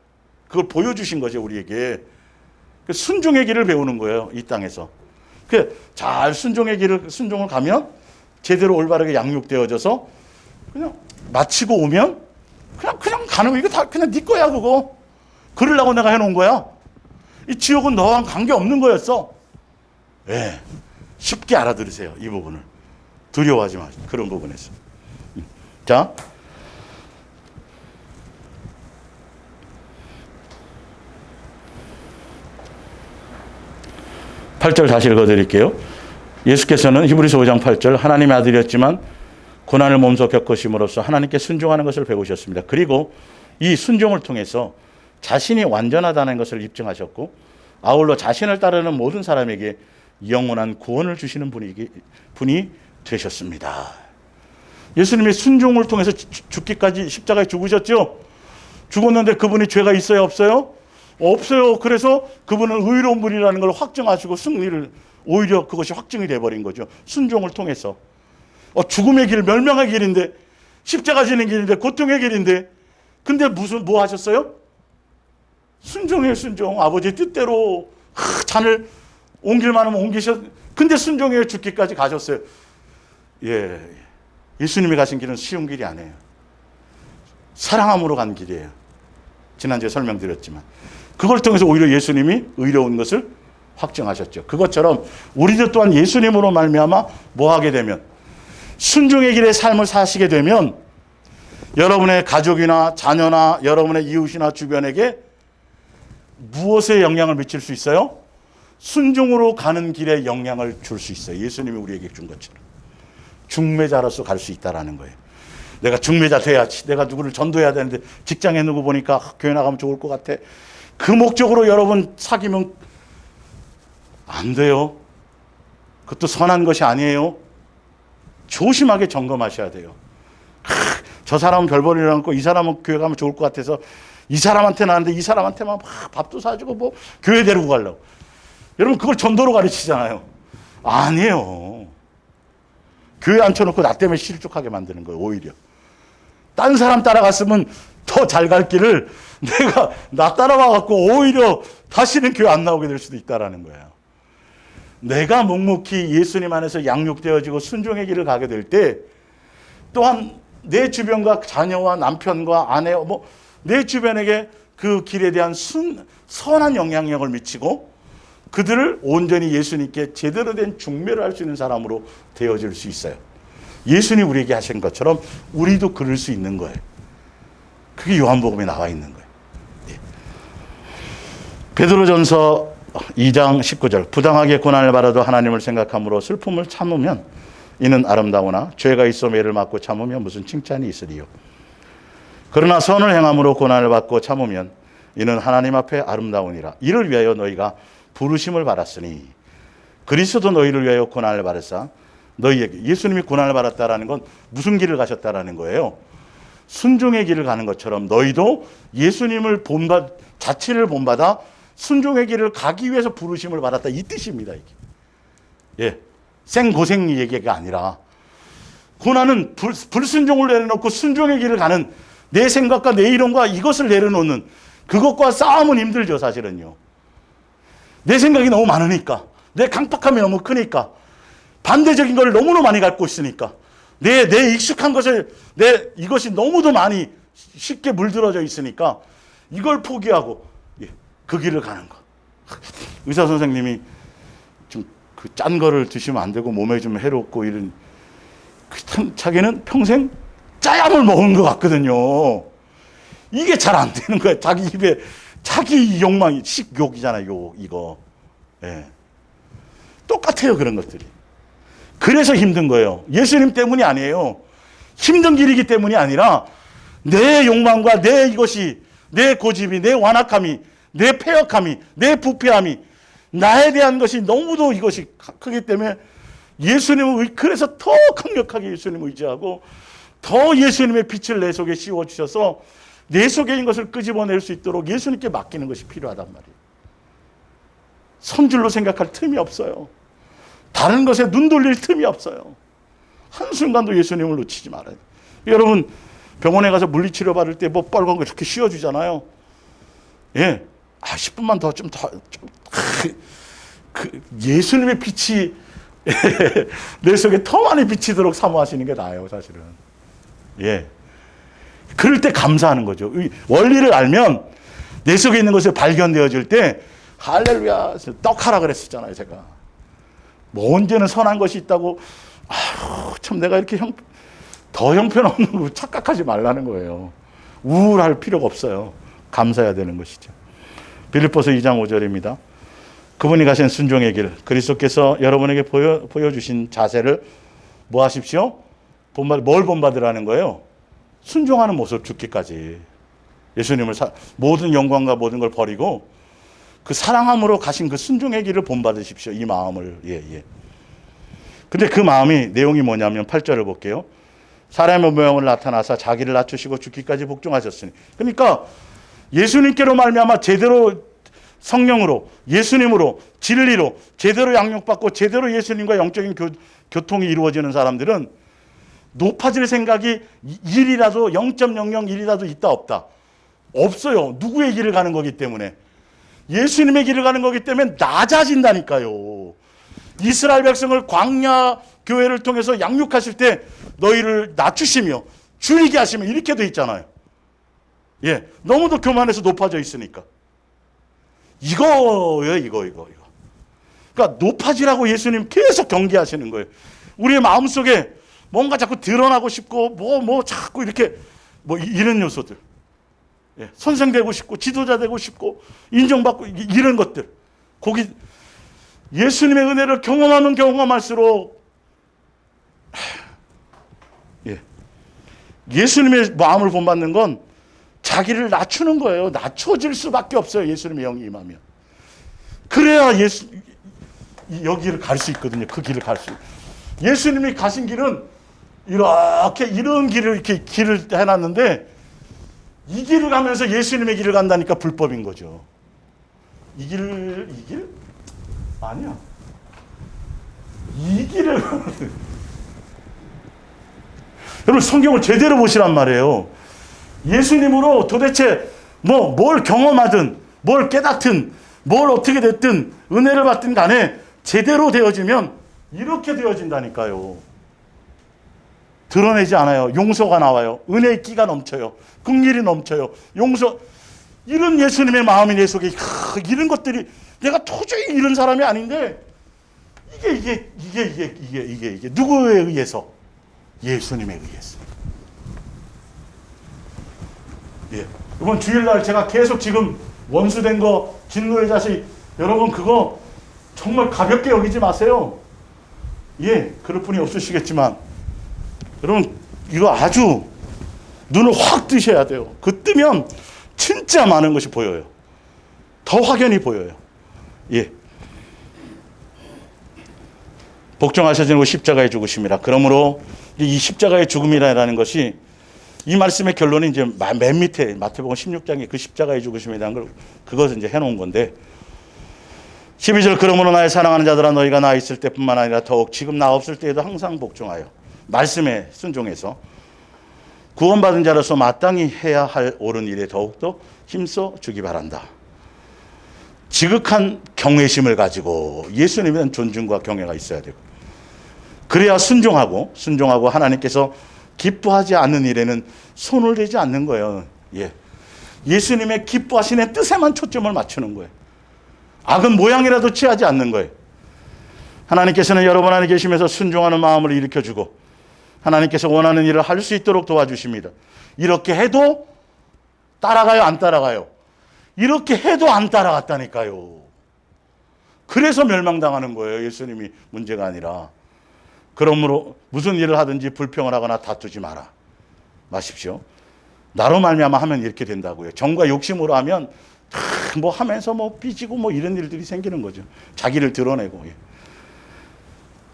[SPEAKER 1] 그걸 보여주신 거죠, 우리에게. 순종의 길을 배우는 거예요, 이 땅에서. 잘 순종을 가면 제대로 올바르게 양육되어져서 그냥 마치고 오면 그냥 가는 거. 이거 다 그냥 네 거야, 그거. 그러려고 내가 해놓은 거야. 이 지옥은 너랑 관계 없는 거였어. 예. 쉽게 알아들으세요, 이 부분을. 두려워하지 마세요, 그런 부분에서. 자. 8절 다시 읽어드릴게요. 예수께서는 히브리서 5장 8절 하나님의 아들이었지만 고난을 몸소 겪으심으로써 하나님께 순종하는 것을 배우셨습니다. 그리고 이 순종을 통해서 자신이 완전하다는 것을 입증하셨고 아울러 자신을 따르는 모든 사람에게 영원한 구원을 주시는 분이 되셨습니다. 예수님이 순종을 통해서 죽기까지 십자가에 죽으셨죠? 죽었는데 그분이 죄가 있어요, 없어요? 없어요. 그래서 그분은 의로운 분이라는 걸 확증하시고 승리를, 오히려 그것이 확증이 돼버린 거죠. 순종을 통해서. 죽음의 길, 멸망의 길인데, 십자가 지는 길인데, 고통의 길인데, 근데 뭐 하셨어요? 순종이에요, 순종. 아버지 뜻대로 잔을 옮길 만하면 근데 순종이에요. 죽기까지 가셨어요. 예. 예수님이 가신 길은 쉬운 길이 아니에요. 사랑함으로 간 길이에요. 지난주에 설명드렸지만. 그걸 통해서 오히려 예수님이 의로운 것을 확증하셨죠. 그것처럼 우리도 또한 예수님으로 말미암아 뭐 하게 되면, 순종의 길의 삶을 사시게 되면 여러분의 가족이나 자녀나 여러분의 이웃이나 주변에게 무엇에 영향을 미칠 수 있어요? 순종으로 가는 길에 영향을 줄 수 있어요. 예수님이 우리에게 준 것처럼. 중매자로서 갈 수 있다라는 거예요. 내가 중매자 돼야지. 내가 누구를 전도해야 되는데 직장에 누구 보니까 교회 나가면 좋을 것 같아. 그 목적으로 여러분 사귀면 안 돼요. 그것도 선한 것이 아니에요. 조심하게 점검하셔야 돼요. 저 사람은 별볼일 않고 이 사람은 교회 가면 좋을 것 같아서 이 사람한테 나는데 이 사람한테만 막 밥도 사주고 뭐 교회 데리고 가려고. 여러분 그걸 전도로 가르치잖아요. 아니에요. 교회 앉혀놓고 나 때문에 실족하게 만드는 거예요. 오히려. 딴 사람 따라갔으면 더 잘 갈 길을 내가 나 따라와갖고 오히려 다시는 교회 안 나오게 될 수도 있다라는 거예요. 내가 묵묵히 예수님 안에서 양육되어지고 순종의 길을 가게 될 때 또한 내 주변과 자녀와 남편과 아내 내 주변에게 그 길에 대한 선한 영향력을 미치고 그들을 온전히 예수님께 제대로 된 중매를 할 수 있는 사람으로 되어질 수 있어요. 예수님이 우리에게 하신 것처럼 우리도 그럴 수 있는 거예요. 그게 요한복음에 나와 있는 거예요. 예. 베드로전서 2장 19절 부당하게 고난을 받아도 하나님을 생각함으로 슬픔을 참으면 이는 아름다우나 죄가 있어 매를 맞고 참으면 무슨 칭찬이 있으리요. 그러나 선을 행함으로 고난을 받고 참으면 이는 하나님 앞에 아름다우니라. 이를 위하여 너희가 부르심을 받았으니 그리스도 너희를 위하여 고난을 받으사 너희에게 예수님이 고난을 받았다라는 건 무슨 길을 가셨다라는 거예요? 순종의 길을 가는 것처럼 너희도 예수님을 자체를 본받아 순종의 길을 가기 위해서 부르심을 받았다. 이 뜻입니다. 이게. 예. 생고생 얘기가 아니라 고난은 불순종을 내려놓고 순종의 길을 가는 내 생각과 내 이론과 이것을 내려놓는 그것과 싸움은 힘들죠, 사실은요. 내 생각이 너무 많으니까, 내 강박함이 너무 크니까, 반대적인 걸 너무나 많이 갖고 있으니까, 내 익숙한 것을, 이것이 너무도 많이 쉽게 물들어져 있으니까, 이걸 포기하고, 그 길을 가는 거. 의사 선생님이 좀 그 짠 거를 드시면 안 되고, 몸에 좀 해롭고, 이런, 자기는 평생 짜약을 먹은 것 같거든요. 이게 잘 안 되는 거예요. 자기 입에, 자기 욕망이, 식욕이잖아요, 이거. 예. 똑같아요, 그런 것들이. 그래서 힘든 거예요. 예수님 때문이 아니에요. 힘든 길이기 때문이 아니라 내 욕망과 내 이것이, 내 고집이, 내 완악함이, 내 패역함이, 내 부패함이, 나에 대한 것이 너무도 이것이 크기 때문에 예수님을, 그래서 더 강력하게 예수님을 의지하고 더 예수님의 빛을 내 속에 씌워주셔서 내 속에 있는 것을 끄집어낼 수 있도록 예수님께 맡기는 것이 필요하단 말이에요. 선줄로 생각할 틈이 없어요. 다른 것에 눈 돌릴 틈이 없어요. 한순간도 예수님을 놓치지 말아요. 여러분, 병원에 가서 물리치료 받을 때 뭐 빨간 거 이렇게 씌워주잖아요. 예. 10분만 더, 예수님의 빛이 내 속에 더 많이 비치도록 사모하시는 게 나아요, 사실은. 예. 그럴 때 감사하는 거죠. 원리를 알면 내 속에 있는 것이 발견되어질 때, 할렐루야, 떡하라 그랬었잖아요, 제가. 뭐 언제는 선한 것이 있다고, 참 내가 이렇게 더 형편없는 거 착각하지 말라는 거예요. 우울할 필요가 없어요. 감사해야 되는 것이죠. 빌립보서 2장 5절입니다. 그분이 가신 순종의 길, 그리스도께서 여러분에게 보여주신 자세를 뭐 하십시오? 뭘 본받으라는 거예요? 순종하는 모습, 죽기까지. 예수님을 모든 영광과 모든 걸 버리고 그 사랑함으로 가신 그 순종의 길을 본받으십시오. 이 마음을. 예. 근데 그 마음이, 내용이 뭐냐면 8절을 볼게요. 사람의 모형을 나타나사 자기를 낮추시고 죽기까지 복종하셨으니. 그러니까 예수님께로 말미암아 제대로 성령으로, 예수님으로, 진리로 제대로 양육받고 제대로 예수님과 영적인 교통이 이루어지는 사람들은 높아질 생각이 1이라도 0.001이라도 있다 없다? 없어요. 누구의 길을 가는 거기 때문에. 예수님의 길을 가는 거기 때문에 낮아진다니까요. 이스라엘 백성을 광야 교회를 통해서 양육하실 때 너희를 낮추시며 줄이게 하시며 이렇게 돼 있잖아요. 예, 너무도 교만해서 높아져 있으니까. 이거예요, 이거. 그러니까 높아지라고 예수님 계속 경계하시는 거예요. 우리의 마음속에 뭔가 자꾸 드러나고 싶고 자꾸 이렇게 이런 요소들. 예, 선생 되고 싶고 지도자 되고 싶고 인정받고 이런 것들. 거기 예수님의 은혜를 경험하면 경험할수록 예수님의 마음을 본받는 건 자기를 낮추는 거예요. 낮춰질 수밖에 없어요. 예수님의 영이 임하면. 그래야 여기를 갈 수 있거든요. 그 길을 갈 수. 예수님이 가신 길은 이렇게 이런 길을 해놨는데 이 길을 가면서 예수님의 길을 간다니까 불법인 거죠. 이 길? 아니야. 이 길을 여러분 성경을 제대로 보시란 말이에요. 예수님으로 도대체 뭘 경험하든 뭘 깨닫든 뭘 어떻게 됐든 은혜를 받든 간에 제대로 되어지면 이렇게 되어진다니까요. 드러내지 않아요. 용서가 나와요. 은혜의 끼가 넘쳐요. 긍휼이 넘쳐요. 이런 예수님의 마음이 내 속에 이런 것들이 내가 도저히 이런 사람이 아닌데 이게 누구에 의해서? 예수님에 의해서. 예. 이번 주일날 제가 계속 지금 원수된 거, 진노의 자식, 여러분 그거 정말 가볍게 여기지 마세요. 예, 그럴 분이 없으시겠지만 여러분 이거 아주 눈을 확 뜨셔야 돼요. 그 뜨면 진짜 많은 것이 보여요. 더 확연히 보여요. 예. 복종하셔지는 십자가의 죽으심이라. 그러므로 이 십자가의 죽음이라는 것이 이 말씀의 결론이 이제 맨 밑에 마태복음 16장에 그 십자가의 죽으심에 대한 걸 그것을 이제 해놓은 건데 12절 그러므로 나의 사랑하는 자들아 너희가 나 있을 때뿐만 아니라 더욱 지금 나 없을 때에도 항상 복종하여 말씀에 순종해서 구원받은 자로서 마땅히 해야 할 옳은 일에 더욱더 힘써 주기 바란다. 지극한 경외심을 가지고 예수님에 대한 존중과 경외가 있어야 되고 그래야 순종하고 하나님께서 기뻐하지 않는 일에는 손을 대지 않는 거예요. 예. 예수님의 기뻐하시는 뜻에만 초점을 맞추는 거예요. 악은 모양이라도 취하지 않는 거예요. 하나님께서는 여러분 안에 계시면서 순종하는 마음을 일으켜주고 하나님께서 원하는 일을 할 수 있도록 도와주십니다. 이렇게 해도 따라가요? 안 따라가요? 이렇게 해도 안 따라갔다니까요. 그래서 멸망당하는 거예요. 예수님이 문제가 아니라. 그러므로 무슨 일을 하든지 불평을 하거나 다투지 마십시오. 나로 말미암아 하면 이렇게 된다고요. 정과 욕심으로 하면 뭐 하면서 뭐 삐지고 뭐 이런 일들이 생기는 거죠. 자기를 드러내고. 예.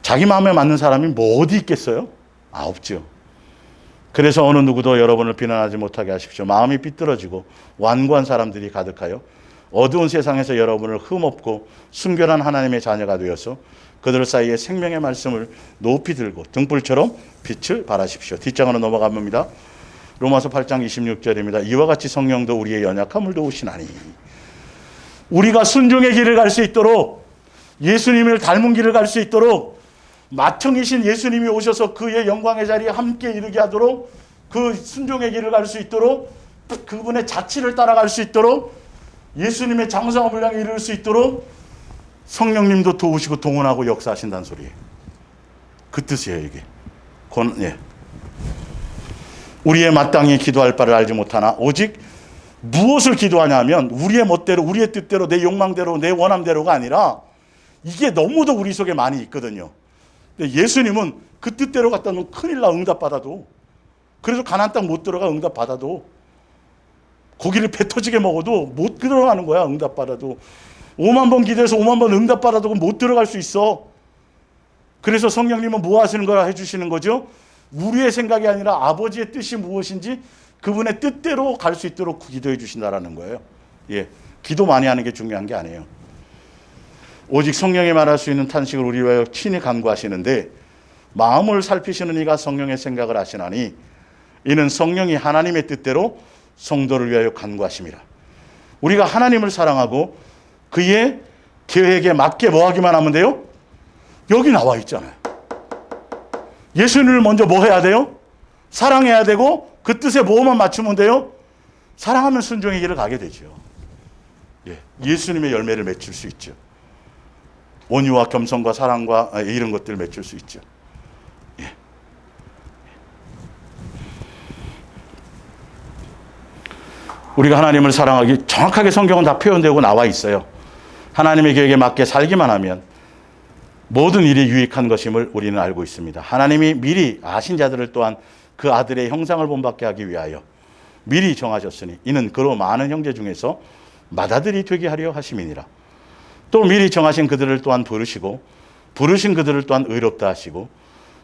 [SPEAKER 1] 자기 마음에 맞는 사람이 뭐 어디 있겠어요? 없죠. 그래서 어느 누구도 여러분을 비난하지 못하게 하십시오. 마음이 삐뚤어지고 완고한 사람들이 가득하여 어두운 세상에서 여러분을 흠없고 순결한 하나님의 자녀가 되어서 그들 사이에 생명의 말씀을 높이 들고 등불처럼 빛을 발하십시오. 뒷장으로 넘어가 봅니다. 로마서 8장 26절입니다. 이와 같이 성령도 우리의 연약함을 도우시나니 우리가 순종의 길을 갈 수 있도록 예수님을 닮은 길을 갈 수 있도록 맏형이신 예수님이 오셔서 그의 영광의 자리에 함께 이르게 하도록 그 순종의 길을 갈 수 있도록 그분의 자치를 따라갈 수 있도록 예수님의 장성함을 향해 이룰 수 있도록 성령님도 도우시고 동원하고 역사하신다는 소리예요. 그 뜻이에요 이게. 예. 우리의 마땅히 기도할 바를 알지 못하나 오직 무엇을 기도하냐면 우리의 멋대로 우리의 뜻대로 내 욕망대로 내 원함대로가 아니라 이게 너무도 우리 속에 많이 있거든요. 근데 예수님은 그 뜻대로 갔다 놓으면 큰일 나 응답받아도. 그래서 가나안 땅 못 들어가 응답받아도. 고기를 배 터지게 먹어도 못 들어가는 거야 응답받아도. 5만 번 기도해서 5만 번 응답받아도 못 들어갈 수 있어. 그래서 성령님은 뭐 하시는 거라 해주시는 거죠? 우리의 생각이 아니라 아버지의 뜻이 무엇인지 그분의 뜻대로 갈 수 있도록 기도해 주신다라는 거예요. 예, 기도 많이 하는 게 중요한 게 아니에요. 오직 성령이 말할 수 있는 탄식을 우리 위하여 친히 간구하시는데 마음을 살피시는 이가 성령의 생각을 하시나니 이는 성령이 하나님의 뜻대로 성도를 위하여 간구하심이라. 우리가 하나님을 사랑하고 그의 계획에 맞게 뭐 하기만 하면 돼요? 여기 나와 있잖아요. 예수님을 먼저 뭐 해야 돼요? 사랑해야 되고 그 뜻에 뭐만 맞추면 돼요? 사랑하면 순종의 길을 가게 되죠. 예, 예수님의 열매를 맺을 수 있죠. 온유와 겸손과 사랑과 이런 것들을 맺을 수 있죠. 예. 우리가 하나님을 사랑하기 정확하게 성경은 다 표현되고 나와 있어요. 하나님의 계획에 맞게 살기만 하면 모든 일이 유익한 것임을 우리는 알고 있습니다. 하나님이 미리 아신 자들을 또한 그 아들의 형상을 본받게 하기 위하여 미리 정하셨으니 이는 그로 많은 형제 중에서 맏아들이 되게 하려 하심이니라. 또 미리 정하신 그들을 또한 부르시고 부르신 그들을 또한 의롭다 하시고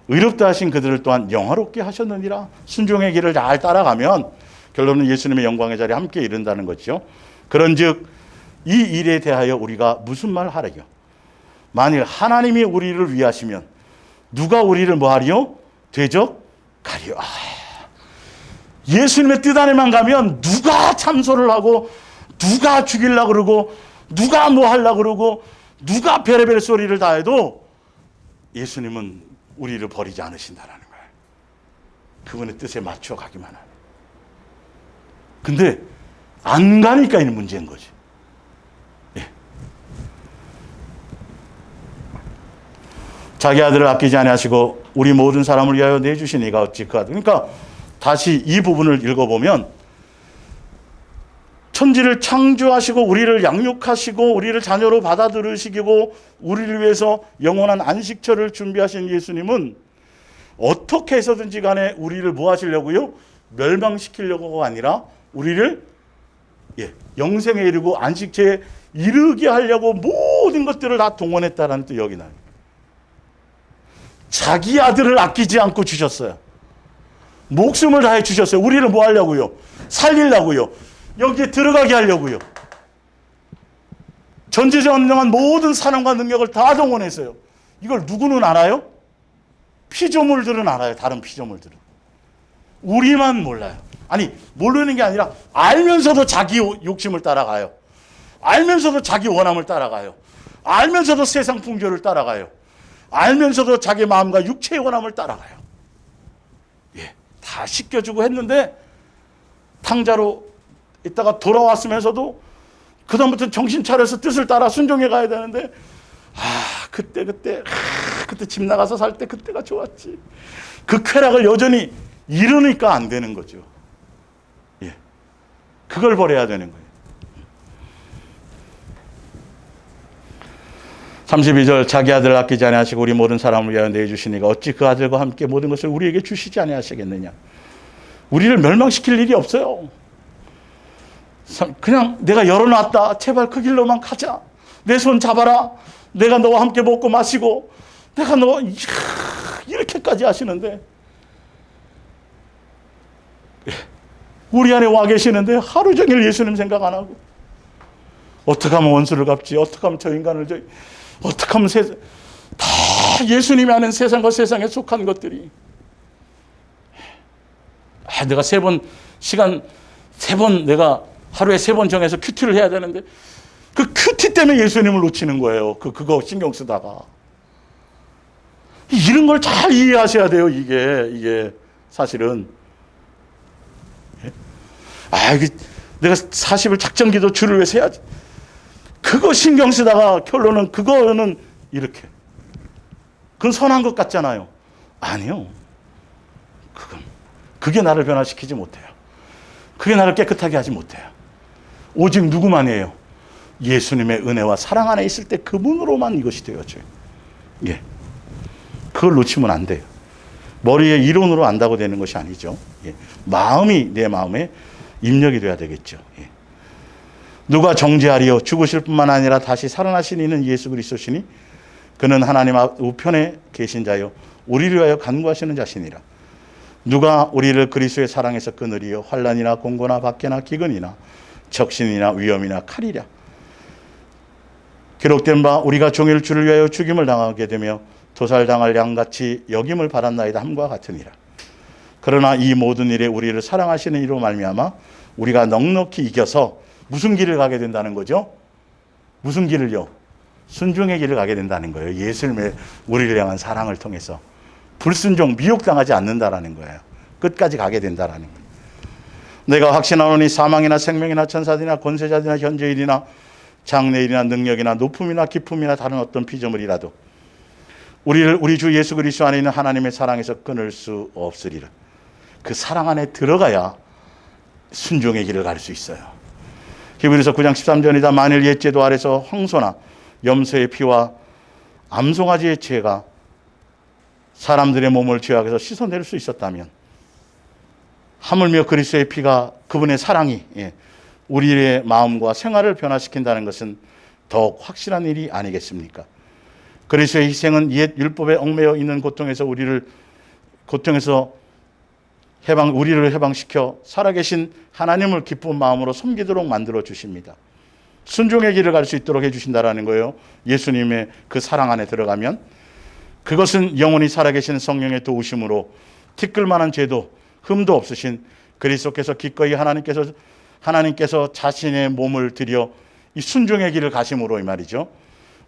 [SPEAKER 1] 의롭다 하신 그들을 또한 영화롭게 하셨느니라. 순종의 길을 잘 따라가면 결론은 예수님의 영광의 자리에 함께 이른다는 거죠. 그런즉 이 일에 대하여 우리가 무슨 말 하려요? 만일 하나님이 우리를 위하시면 누가 우리를 뭐하리요? 대적하리요. 예수님의 뜻 안에만 가면 누가 참소를 하고 누가 죽이려고 그러고 누가 뭐 하려고 그러고 누가 별의별 소리를 다 해도 예수님은 우리를 버리지 않으신다는 거예요. 그분의 뜻에 맞춰 가기만 하는. 근데 안 가니까 이 문제인 거지. 예. 자기 아들을 아끼지 아니하시고 우리 모든 사람을 위하여 내주신 이가 어찌 그 아들. 그러니까 다시 이 부분을 읽어보면 천지를 창조하시고 우리를 양육하시고 우리를 자녀로 받아들이시고 우리를 위해서 영원한 안식처를 준비하신 예수님은 어떻게 해서든지 간에 우리를 뭐 하시려고요? 멸망시키려고가 아니라 우리를 영생에 이르고 안식처에 이르게 하려고 모든 것들을 다 동원했다라는 또 여기 나요. 자기 아들을 아끼지 않고 주셨어요. 목숨을 다해 주셨어요. 우리를 뭐 하려고요? 살리려고요. 여기에 들어가게 하려고요. 전지전능한 모든 사랑과 능력을 다 동원했어요. 이걸 누구는 알아요? 피조물들은 알아요. 다른 피조물들은. 우리만 몰라요. 아니, 모르는 게 아니라 알면서도 자기 욕심을 따라가요. 알면서도 자기 원함을 따라가요. 알면서도 세상 풍조를 따라가요. 알면서도 자기 마음과 육체의 원함을 따라가요. 예, 다 씻겨주고 했는데 탕자로 있다가 돌아왔으면서도 그다음부터 정신 차려서 뜻을 따라 순종해 가야 되는데 그때 집 나가서 살 때 그때가 좋았지. 그 쾌락을 여전히 이루니까 안 되는 거죠. 예, 그걸 버려야 되는 거예요. 32절 자기 아들을 아끼지 아니하시고 우리 모든 사람을 위하여 내주시니가 어찌 그 아들과 함께 모든 것을 우리에게 주시지 아니하시겠느냐. 우리를 멸망시킬 일이 없어요. 그냥 내가 열어놨다. 제발 그 길로만 가자. 내 손 잡아라. 내가 너와 함께 먹고 마시고 내가 너 이렇게까지 하시는데 우리 안에 와 계시는데 하루 종일 예수님 생각 안 하고 어떻게 하면 원수를 갚지? 어떻게 하면 저 인간을 어떻게 하면 다 예수님이 아는 세상과 세상에 속한 것들이 내가 시간 3번 내가 하루에 3번 정해서 큐티를 해야 되는데 그 큐티 때문에 예수님을 놓치는 거예요. 그거 신경 쓰다가. 이런 걸 잘 이해하셔야 돼요. 이게 사실은. 내가 40일 작정기도 주를 위해서 해야지. 그거 신경 쓰다가 결론은 그거는 이렇게. 그건 선한 것 같잖아요. 아니요. 그게 나를 변화시키지 못해요. 그게 나를 깨끗하게 하지 못해요. 오직 누구만이에요? 예수님의 은혜와 사랑 안에 있을 때 그분으로만 이것이 되어져요. 예. 그걸 놓치면 안 돼요. 머리에 이론으로 안다고 되는 것이 아니죠. 예. 마음이 내 마음에 입력이 돼야 되겠죠. 예. 누가 정죄하리요? 죽으실 뿐만 아니라 다시 살아나신 이는 예수 그리스도시니 그는 하나님 우편에 계신 자요 우리를 위하여 간구하시는 자시니라. 누가 우리를 그리스도의 사랑에서 끊으리요? 환난이나 공고나 박해나 기근이나 적신이나 위험이나 칼이랴. 기록된 바 우리가 종일 주를 위하여 죽임을 당하게 되며 도살당할 양같이 여김을 받았나이다 함과 같으니라. 그러나 이 모든 일에 우리를 사랑하시는 이로 말미암아 우리가 넉넉히 이겨서 무슨 길을 가게 된다는 거죠? 무슨 길을요? 순종의 길을 가게 된다는 거예요. 예수님의 우리를 향한 사랑을 통해서 불순종, 미혹당하지 않는다라는 거예요. 끝까지 가게 된다라는 거예요. 내가 확신하노니 사망이나 생명이나 천사들이나 권세자들이나 현재일이나 장래일이나 능력이나 높음이나 깊음이나 다른 어떤 피조물이라도 우리를 우리 주 예수 그리스도 안에 있는 하나님의 사랑에서 끊을 수 없으리라. 그 사랑 안에 들어가야 순종의 길을 갈 수 있어요. 히브리서 9장 13절이다. 만일 옛 제도 아래서 황소나 염소의 피와 암송아지의 죄가 사람들의 몸을 죄악에서 씻어낼 수 있었다면 하물며 그리스도의 피가 그분의 사랑이 우리의 마음과 생활을 변화시킨다는 것은 더욱 확실한 일이 아니겠습니까? 그리스도의 희생은 옛 율법에 얽매여 있는 우리를 해방시켜 살아계신 하나님을 기쁜 마음으로 섬기도록 만들어 주십니다. 순종의 길을 갈 수 있도록 해주신다라는 거예요. 예수님의 그 사랑 안에 들어가면 그것은 영원히 살아계신 성령의 도우심으로 티끌만한 죄도 흠도 없으신 그리스도께서 기꺼이 하나님께서 자신의 몸을 들여 이 순종의 길을 가심으로 이 말이죠.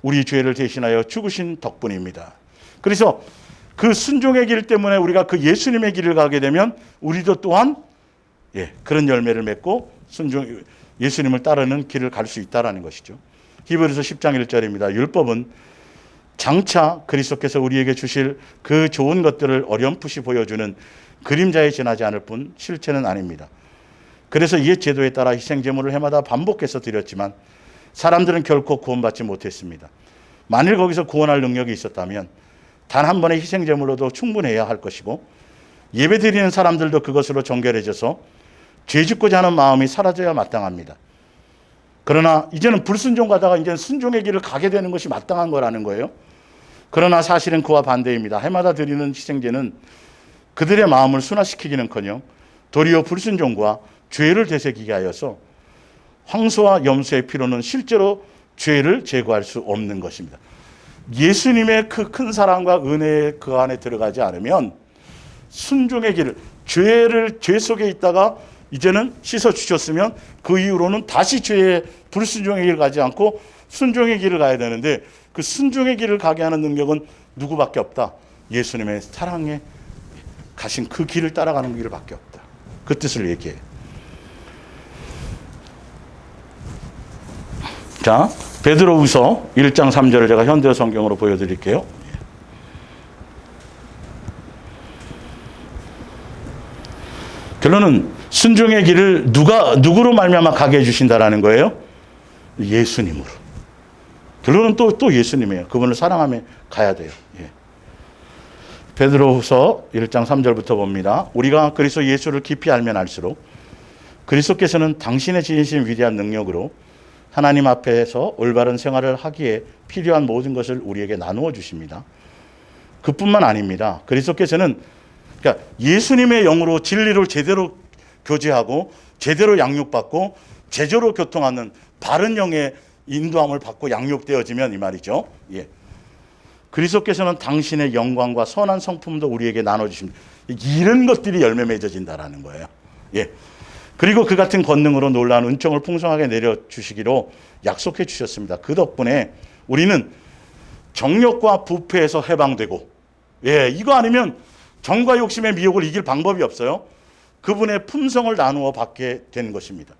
[SPEAKER 1] 우리 죄를 대신하여 죽으신 덕분입니다. 그래서 그 순종의 길 때문에 우리가 그 예수님의 길을 가게 되면 우리도 또한 그런 열매를 맺고 예수님을 따르는 길을 갈 수 있다는 것이죠. 히브리서 10장 1절입니다. 율법은 장차 그리스도께서 우리에게 주실 그 좋은 것들을 어렴풋이 보여주는 그림자에 지나지 않을 뿐 실체는 아닙니다. 그래서 옛 제도에 따라 희생제물을 해마다 반복해서 드렸지만 사람들은 결코 구원받지 못했습니다. 만일 거기서 구원할 능력이 있었다면 단 한 번의 희생제물로도 충분해야 할 것이고 예배드리는 사람들도 그것으로 정결해져서 죄짓고자 하는 마음이 사라져야 마땅합니다. 그러나 이제는 불순종가다가 이제는 순종의 길을 가게 되는 것이 마땅한 거라는 거예요. 그러나 사실은 그와 반대입니다. 해마다 드리는 희생제는 그들의 마음을 순화시키기는커녕 도리어 불순종과 죄를 되새기게 하여서 황소와 염소의 피로는 실제로 죄를 제거할 수 없는 것입니다. 예수님의 그 큰 사랑과 은혜의 그 안에 들어가지 않으면 순종의 길을, 죄 속에 있다가 이제는 씻어 주셨으면 그 이후로는 다시 죄의 불순종의 길을 가지 않고 순종의 길을 가야 되는데, 그 순종의 길을 가게 하는 능력은 누구밖에 없다. 예수님의 사랑에 가신 그 길을 따라가는 길밖에 없다. 그 뜻을 얘기해요. 자, 베드로후서 1장 3절을 제가 현대 성경으로 보여드릴게요. 결론은 순종의 길을 누구로 말미암아 가게 해주신다라는 거예요? 예수님으로. 결론은 또 예수님이에요. 그분을 사랑하며 가야 돼요. 예. 베드로후서 1장 3절부터 봅니다. 우리가 그리스도 예수를 깊이 알면 알수록 그리스도께서는 당신의 지니신 위대한 능력으로 하나님 앞에서 올바른 생활을 하기에 필요한 모든 것을 우리에게 나누어 주십니다. 그뿐만 아닙니다. 그리스도께서는 그러니까 예수님의 영으로 진리를 제대로 교제하고 제대로 양육받고 제대로 교통하는 바른 영의 인도함을 받고 양육되어지면 이 말이죠. 예. 그리스도께서는 당신의 영광과 선한 성품도 우리에게 나눠주십니다. 이런 것들이 열매 맺어진다라는 거예요. 예. 그리고 그 같은 권능으로 놀라운 은총을 풍성하게 내려주시기로 약속해 주셨습니다. 그 덕분에 우리는 정욕과 부패에서 해방되고, 예, 이거 아니면 정과 욕심의 미혹을 이길 방법이 없어요. 그분의 품성을 나누어 받게 된 것입니다.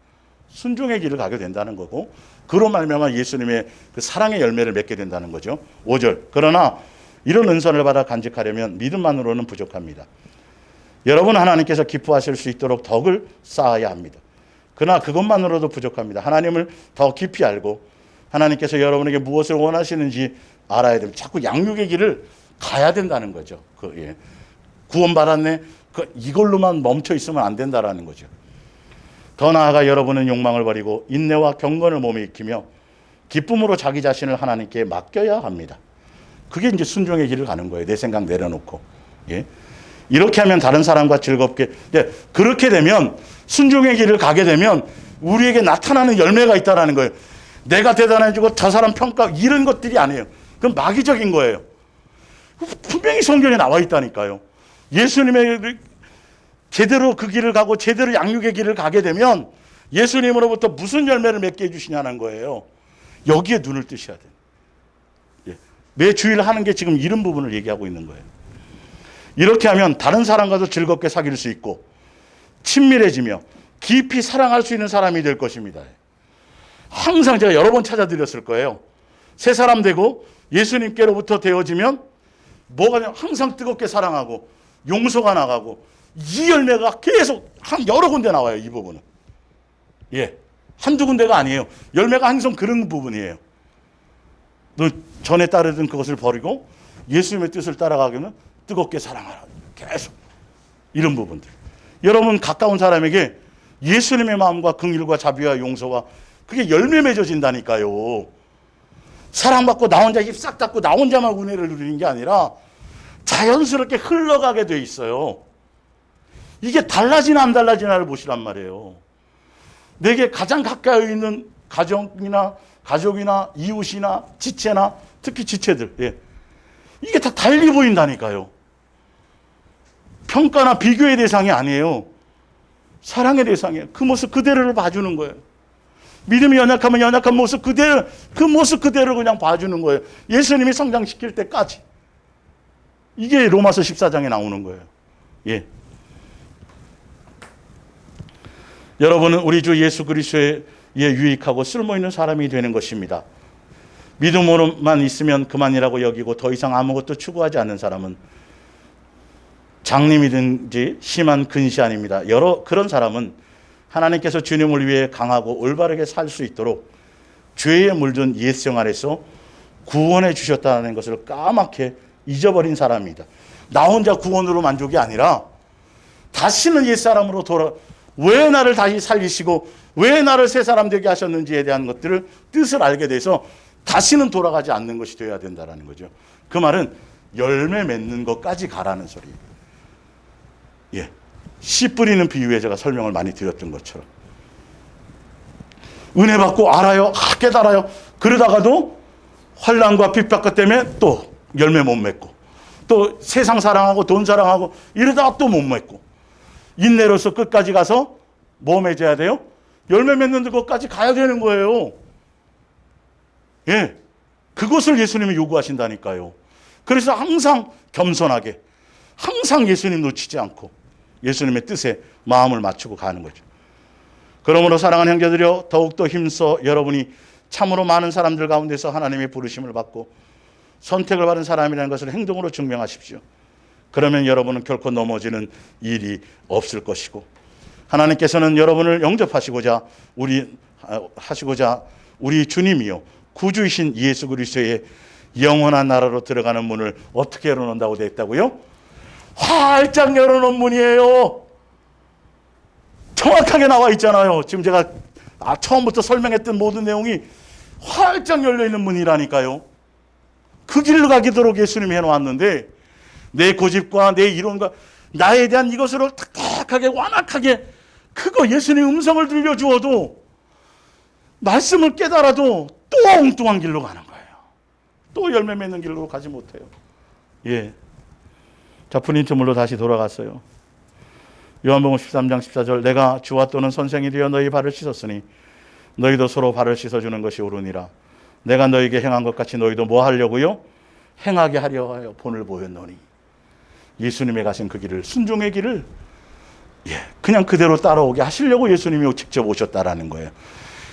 [SPEAKER 1] 순종의 길을 가게 된다는 거고, 그로 말미암아 예수님의 그 사랑의 열매를 맺게 된다는 거죠. 5절. 그러나 이런 은선을 받아 간직하려면 믿음만으로는 부족합니다. 여러분, 하나님께서 기뻐하실 수 있도록 덕을 쌓아야 합니다. 그러나 그것만으로도 부족합니다. 하나님을 더 깊이 알고 하나님께서 여러분에게 무엇을 원하시는지 알아야 됩니다. 자꾸 양육의 길을 가야 된다는 거죠. 예. 구원받았네, 이걸로만 멈춰 있으면 안 된다라는 거죠. 더 나아가 여러분은 욕망을 버리고 인내와 경건을 몸에 익히며 기쁨으로 자기 자신을 하나님께 맡겨야 합니다. 그게 이제 순종의 길을 가는 거예요. 내 생각 내려놓고. 예. 이렇게 하면 다른 사람과 즐겁게, 그렇게 되면 순종의 길을 가게 되면 우리에게 나타나는 열매가 있다는 거예요. 내가 대단해지고 저 사람 평가, 이런 것들이 아니에요. 그건 마귀적인 거예요. 분명히 성경에 나와 있다니까요. 예수님의 제대로 그 길을 가고 제대로 양육의 길을 가게 되면 예수님으로부터 무슨 열매를 맺게 해주시냐는 거예요. 여기에 눈을 뜨셔야 돼요. 예. 매 주일 하는 게 지금 이런 부분을 얘기하고 있는 거예요. 이렇게 하면 다른 사람과도 즐겁게 사귈 수 있고 친밀해지며 깊이 사랑할 수 있는 사람이 될 것입니다. 항상 제가 여러 번 찾아드렸을 거예요. 새 사람 되고 예수님께로부터 되어지면 뭐가 항상 뜨겁게 사랑하고 용서가 나가고, 이 열매가 계속 여러 군데 나와요. 이 부분은. 예. 한두 군데가 아니에요. 열매가 항상 그런 부분이에요. 너 전에 따르던 그것을 버리고 예수님의 뜻을 따라가기는 뜨겁게 사랑하라. 계속. 이런 부분들. 여러분, 가까운 사람에게 예수님의 마음과 긍휼과 자비와 용서가 그게 열매 맺어진다니까요. 사랑받고 나 혼자 입 싹 닫고 나 혼자만 은혜를 누리는 게 아니라 자연스럽게 흘러가게 돼 있어요. 이게 달라지나 안 달라지나를 보시란 말이에요. 내게 가장 가까이 있는 가족이나 이웃이나 지체나, 특히 지체들, 예. 이게 다 달리 보인다니까요. 평가나 비교의 대상이 아니에요. 사랑의 대상이에요. 그 모습 그대로를 봐주는 거예요. 믿음이 연약하면 연약한 모습 그대로, 그 모습 그대로 그냥 봐주는 거예요. 예수님이 성장시킬 때까지. 이게 로마서 14장에 나오는 거예요. 예. 여러분은 우리 주 예수 그리스도에 유익하고 쓸모있는 사람이 되는 것입니다. 믿음으로만 있으면 그만이라고 여기고 더 이상 아무것도 추구하지 않는 사람은 장님이든지 심한 근시안입니다. 그런 사람은 하나님께서 주님을 위해 강하고 올바르게 살 수 있도록 죄에 물든 옛 생활에서 구원해 주셨다는 것을 까맣게 잊어버린 사람입니다. 나 혼자 구원으로 만족이 아니라 다시는 옛사람으로 왜 나를 다시 살리시고 왜 나를 새 사람 되게 하셨는지에 대한 것들을 뜻을 알게 돼서 다시는 돌아가지 않는 것이 되어야 된다는 거죠. 그 말은 열매 맺는 것까지 가라는 소리예요. 예. 씨 뿌리는 비유에 제가 설명을 많이 드렸던 것처럼. 은혜 받고 알아요. 깨달아요. 그러다가도 환난과 핍박과 때문에 또 열매 못 맺고, 또 세상 사랑하고 돈 사랑하고 이러다가 또 못 맺고, 인내로서 끝까지 가서 뭐 맺어야 돼요? 열매 맺는 것까지 가야 되는 거예요. 예. 그것을 예수님이 요구하신다니까요. 그래서 항상 겸손하게, 항상 예수님 놓치지 않고 예수님의 뜻에 마음을 맞추고 가는 거죠. 그러므로 사랑하는 형제들이여, 더욱더 힘써 여러분이 참으로 많은 사람들 가운데서 하나님의 부르심을 받고 선택을 받은 사람이라는 것을 행동으로 증명하십시오. 그러면 여러분은 결코 넘어지는 일이 없을 것이고, 하나님께서는 여러분을 영접하시고자 우리 주님이요 구주이신 예수 그리스도의 영원한 나라로 들어가는 문을 어떻게 열어놓는다고 되어 있다고요? 활짝 열어놓은 문이에요. 정확하게 나와 있잖아요. 지금 제가 처음부터 설명했던 모든 내용이 활짝 열려있는 문이라니까요. 그 길로 가기도록 예수님이 해놓았는데, 내 고집과 내 이론과 나에 대한 이것으로 탁탁하게 완악하게 그거 예수님 음성을 들려주어도, 말씀을 깨달아도 또 엉뚱한 길로 가는 거예요. 또 열매 맺는 길로 가지 못해요. 예. 자, 프린트물로 다시 돌아갔어요. 요한복음 13장 14절, 내가 주와 또는 선생이 되어 너희 발을 씻었으니 너희도 서로 발을 씻어주는 것이 옳으니라. 내가 너희에게 행한 것 같이 너희도 뭐 하려고요? 행하게 하려 하여 본을 보였노니. 예수님의 가신 그 길을, 순종의 길을 그냥 그대로 따라오게 하시려고 예수님이 직접 오셨다라는 거예요.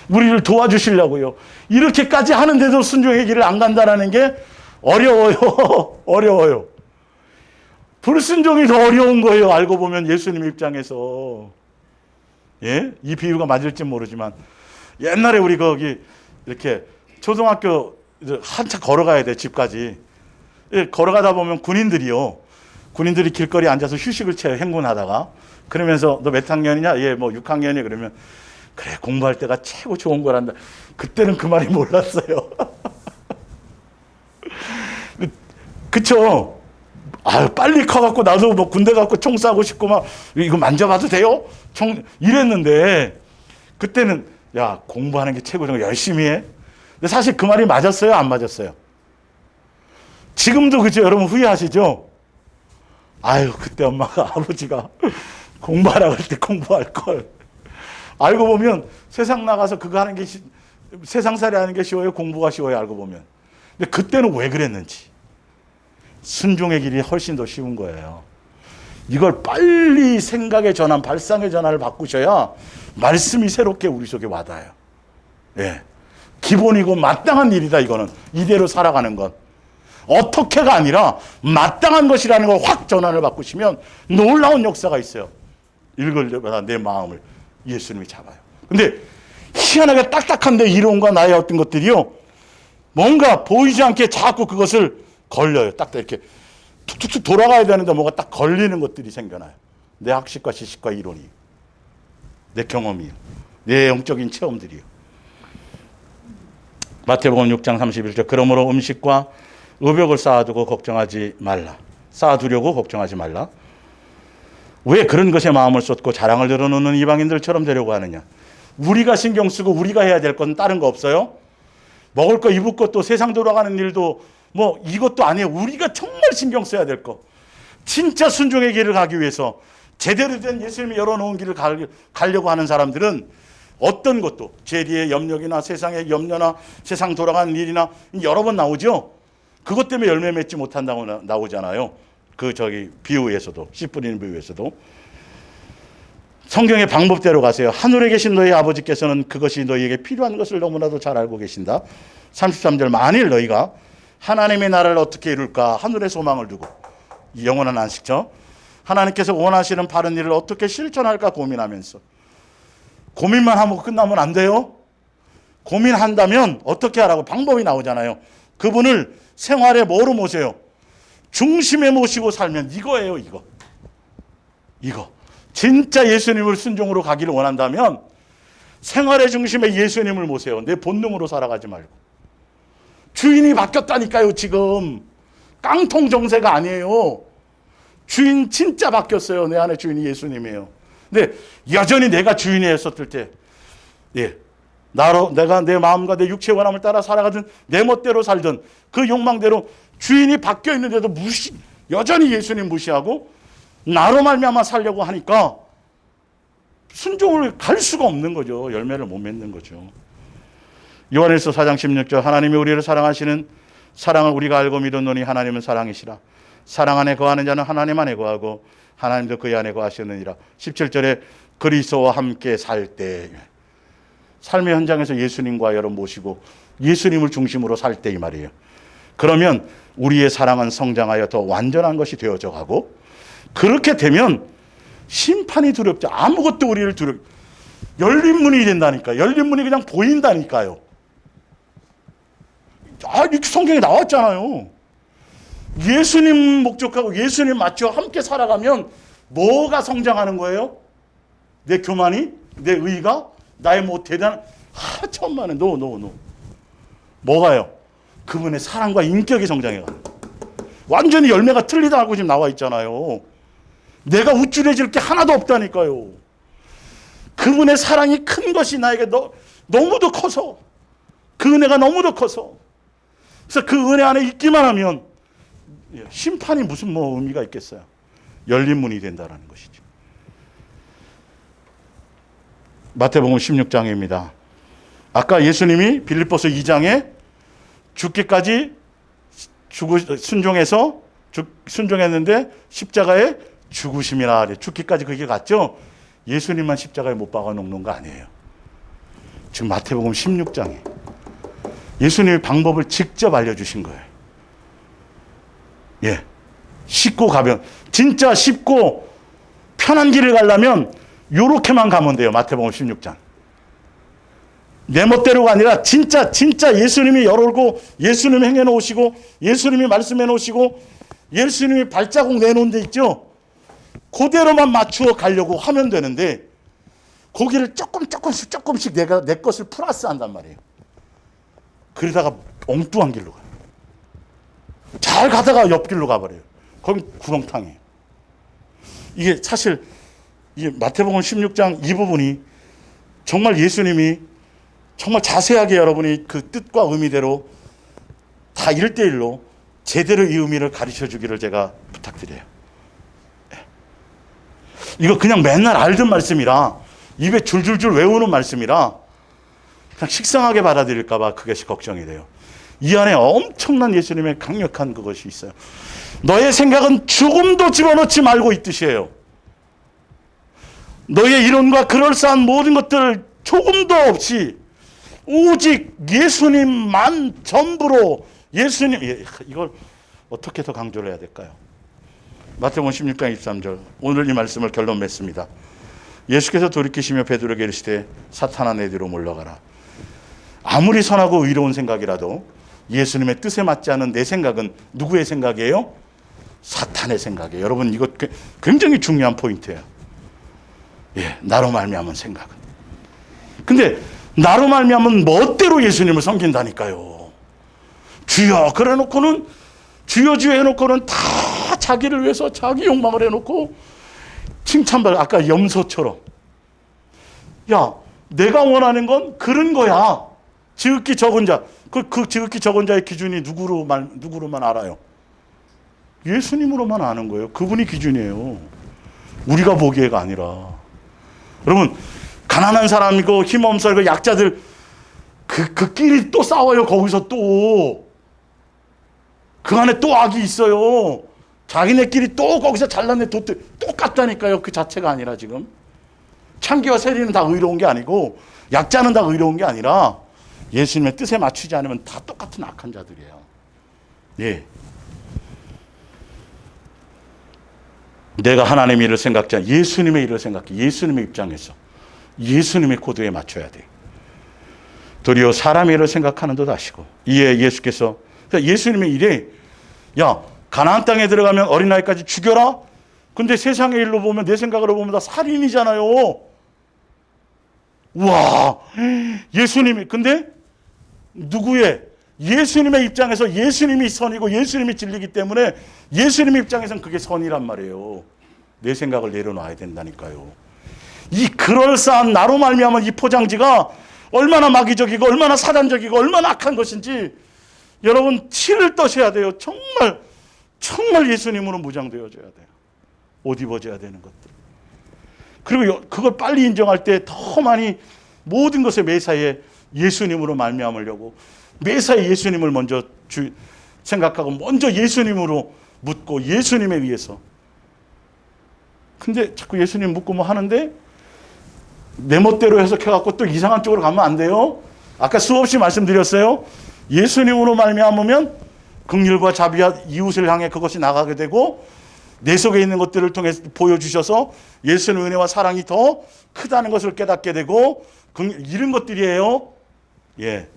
[SPEAKER 1] 우리를 도와주시려고요. 이렇게까지 하는데도 순종의 길을 안 간다라는 게 어려워요. 어려워요. 불순종이 더 어려운 거예요. 알고 보면 예수님 입장에서. 예? 이 비유가 맞을지 모르지만, 옛날에 우리 거기 이렇게 초등학교 한참 걸어가야 돼, 집까지. 예, 걸어가다 보면 군인들이 길거리에 앉아서 휴식을 채요, 행군하다가. 그러면서 너 몇 학년이냐? 예, 뭐 6학년이. 그러면 그래, 공부할 때가 최고 좋은 거란다. 그때는 그 말이 몰랐어요. 그쵸? 빨리 커갖고 나도 뭐 군대 갖고 총 쏴고 싶고 막 이거 만져봐도 돼요? 이랬는데, 그때는 야, 공부하는 게 최고죠. 열심히 해. 근데 사실 그 말이 맞았어요? 안 맞았어요? 지금도 그죠? 여러분 후회하시죠? 그때 엄마가, 아버지가 공부하라고 할 때 공부할 걸. 알고 보면 세상 나가서 그거 하는 게 세상살이 하는 게 쉬워요? 공부가 쉬워요? 알고 보면. 근데 그때는 왜 그랬는지. 순종의 길이 훨씬 더 쉬운 거예요. 이걸 빨리 생각의 전환, 발상의 전환을 바꾸셔야 말씀이 새롭게 우리 속에 와닿아요. 예. 기본이고 마땅한 일이다, 이거는. 이대로 살아가는 건. 어떻게가 아니라 마땅한 것이라는 걸 확 전환을 바꾸시면 놀라운 역사가 있어요. 읽을 때마다 내 마음을 예수님이 잡아요. 근데 희한하게 딱딱한 내 이론과 나의 어떤 것들이요, 뭔가 보이지 않게 자꾸 그것을 걸려요. 딱 이렇게 툭툭툭 돌아가야 되는데 뭐가 딱 걸리는 것들이 생겨나요. 내 학식과 지식과 이론이, 내 경험이, 내 영적인 체험들이요. 마태복음 6장 31절, 그러므로 음식과 의복을 쌓아두고 걱정하지 말라. 쌓아두려고 걱정하지 말라. 왜 그런 것에 마음을 쏟고 자랑을 늘어놓는 이방인들처럼 되려고 하느냐. 우리가 신경 쓰고 우리가 해야 될 건 다른 거 없어요? 먹을 거, 입을 것도, 세상 돌아가는 일도 뭐 이것도 아니에요. 우리가 정말 신경 써야 될 거. 진짜 순종의 길을 가기 위해서 제대로 된 예수님이 열어놓은 길을 가려고 하는 사람들은 어떤 것도, 죄리의 염려이나 세상의 염려나 세상 돌아가는 일이나 여러 번 나오죠. 그것 때문에 열매 맺지 못한다고 나오잖아요. 비유에서도, 씨 뿌리는 비유에서도. 성경의 방법대로 가세요. 하늘에 계신 너희 아버지께서는 그것이 너희에게 필요한 것을 너무나도 잘 알고 계신다. 33절, 만일 너희가 하나님의 나라를 어떻게 이룰까 하늘의 소망을 두고, 영원한 안식처, 하나님께서 원하시는 바른 일을 어떻게 실천할까 고민하면서, 고민만 하고 끝나면 안 돼요. 고민한다면 어떻게 하라고 방법이 나오잖아요. 그분을 생활에 뭐로 모세요? 중심에 모시고 살면 이거예요. 이거 진짜 예수님을 순종으로 가기를 원한다면 생활의 중심에 예수님을 모세요. 내 본능으로 살아가지 말고. 주인이 바뀌었다니까요. 지금 깡통 정세가 아니에요. 주인 진짜 바뀌었어요. 내 안에 주인이 예수님이에요. 근데 여전히 내가 주인이었을 때, 예, 내가 내 마음과 내 육체의 원함을 따라 살아가든 내 멋대로 살든 그 욕망대로 주인이 바뀌어 있는데도 여전히 예수님 무시하고 나로 말미암아 살려고 하니까 순종을 갈 수가 없는 거죠. 열매를 못 맺는 거죠. 요한일서 4장 16절 하나님이 우리를 사랑하시는 사랑을 우리가 알고 믿었노니 하나님은 사랑이시라. 사랑 안에 거하는 자는 하나님 안에 거하고 하나님도 그의 안에 거하시느니라. 17절에 그리스도와 함께 살 때, 삶의 현장에서 예수님과 여러분 모시고 예수님을 중심으로 살 때 이 말이에요. 그러면 우리의 사랑은 성장하여 더 완전한 것이 되어져 가고, 그렇게 되면 심판이 두렵지. 아무것도 우리를 열린 문이 된다니까. 열린 문이 그냥 보인다니까요. 이렇게 성경에 나왔잖아요. 예수님 목적하고 예수님 맞춰 함께 살아가면 뭐가 성장하는 거예요? 내 교만이? 내 의가? 나의 뭐 대단한 천만에 노. 뭐가요? 그분의 사랑과 인격이 성장해가. 완전히 열매가 틀리다고 지금 나와 있잖아요. 내가 우쭐해질 게 하나도 없다니까요. 그분의 사랑이 큰 것이 나에게 너무도 커서, 그 은혜가 너무도 커서, 그래서 그 은혜 안에 있기만 하면 심판이 무슨 뭐 의미가 있겠어요. 열린 문이 된다라는 것이죠. 마태복음 16장입니다. 아까 예수님이 빌립보서 2장에 죽기까지 순종했는데 십자가에 죽으심이라. 죽기까지 그게 갔죠. 예수님만 십자가에 못 박아 놓는 거 아니에요. 지금 마태복음 16장에 예수님의 방법을 직접 알려주신 거예요. 예, 쉽고 가면, 진짜 쉽고 편한 길을 가려면 요렇게만 가면 돼요. 마태복음 16장. 내 멋대로가 아니라 진짜 예수님이 열어오고 예수님이 행해 놓으시고 예수님이 말씀해 놓으시고 예수님이 발자국 내놓은 데 있죠. 그대로만 맞추어 가려고 하면 되는데 거기를 조금씩 내 것을 플러스 한단 말이에요. 그러다가 엉뚱한 길로 가요. 잘 가다가 옆길로 가버려요. 거기 구렁탕이에요. 이게 사실 이게 마태복음 16장 이 부분이 정말 예수님이 정말 자세하게 여러분이 그 뜻과 의미대로 다 1대1로 제대로 이 의미를 가르쳐 주기를 제가 부탁드려요. 이거 그냥 맨날 알던 말씀이라 입에 줄줄줄 외우는 말씀이라 그냥 식상하게 받아들일까 봐 그것이 걱정이 돼요. 이 안에 엄청난 예수님의 강력한 그것이 있어요. 너의 생각은 조금도 집어넣지 말고 이 뜻이에요. 너의 이론과 그럴싸한 모든 것들 조금도 없이 오직 예수님만 전부로 예수님. 이걸 어떻게 더 강조를 해야 될까요? 마태복음 16장 23절 오늘 이 말씀을 결론 맺습니다. 예수께서 돌이키시며 베드로에게 이르시되 사탄아 내 뒤로 물러가라. 아무리 선하고 의로운 생각이라도 예수님의 뜻에 맞지 않은 내 생각은 누구의 생각이에요? 사탄의 생각이에요. 여러분 이거 굉장히 중요한 포인트예요. 예, 나로 말미암은 생각은. 근데 나로 말미암은 멋대로 예수님을 섬긴다니까요. 주여 그래 놓고는 주여 해놓고는 다 자기를 위해서 자기 욕망을 해놓고 칭찬받아. 아까 염소처럼. 야, 내가 원하는 건 그런 거야. 지극히 적은 자. 그 지극히 적은 자의 기준이 누구로만 알아요? 예수님으로만 아는 거예요. 그분이 기준이에요. 우리가 보기에가 아니라. 여러분, 가난한 사람이고 힘없어 약자들 그 끼리 또 싸워요. 거기서 또. 그 안에 또 악이 있어요. 자기네끼리 또 거기서 잘난 애 똑같다니까요. 그 자체가 아니라 지금. 창기와 세리는 다 의로운 게 아니고 약자는 다 의로운 게 아니라 예수님의 뜻에 맞추지 않으면 다 똑같은 악한 자들이에요. 예. 내가 하나님의 일을 생각지 않아 예수님의 일을 생각해. 예수님의 입장에서 예수님의 코드에 맞춰야 돼. 도리어 사람의 일을 생각하는 듯 하시고 이에 예수께서 예수님의 일에 야 가나안 땅에 들어가면 어린아이까지 죽여라. 근데 세상의 일로 보면 내 생각으로 보면 다 살인이잖아요. 우와 예수님이 근데 누구의 예수님의 입장에서 예수님이 선이고 예수님이 진리이기 때문에 예수님의 입장에서는 그게 선이란 말이에요. 내 생각을 내려놔야 된다니까요. 이 그럴싸한 나로 말미암은 이 포장지가 얼마나 마귀적이고 얼마나 사단적이고 얼마나 악한 것인지 여러분 치를 떠셔야 돼요. 정말 예수님으로 무장되어져야 돼요. 옷 입어져야 되는 것들. 그리고 그걸 빨리 인정할 때 더 많이 모든 것의 매사에 예수님으로 말미암으려고 매사에 예수님을 먼저 생각하고 먼저 예수님으로 묻고 예수님에 의해서. 근데 자꾸 예수님 묻고 뭐 하는데 내 멋대로 해석해갖고 또 이상한 쪽으로 가면 안 돼요. 아까 수없이 말씀드렸어요. 예수님으로 말미암으면 긍휼과 자비와 이웃을 향해 그것이 나가게 되고 내 속에 있는 것들을 통해 보여주셔서 예수님의 은혜와 사랑이 더 크다는 것을 깨닫게 되고 이런 것들이에요. 예.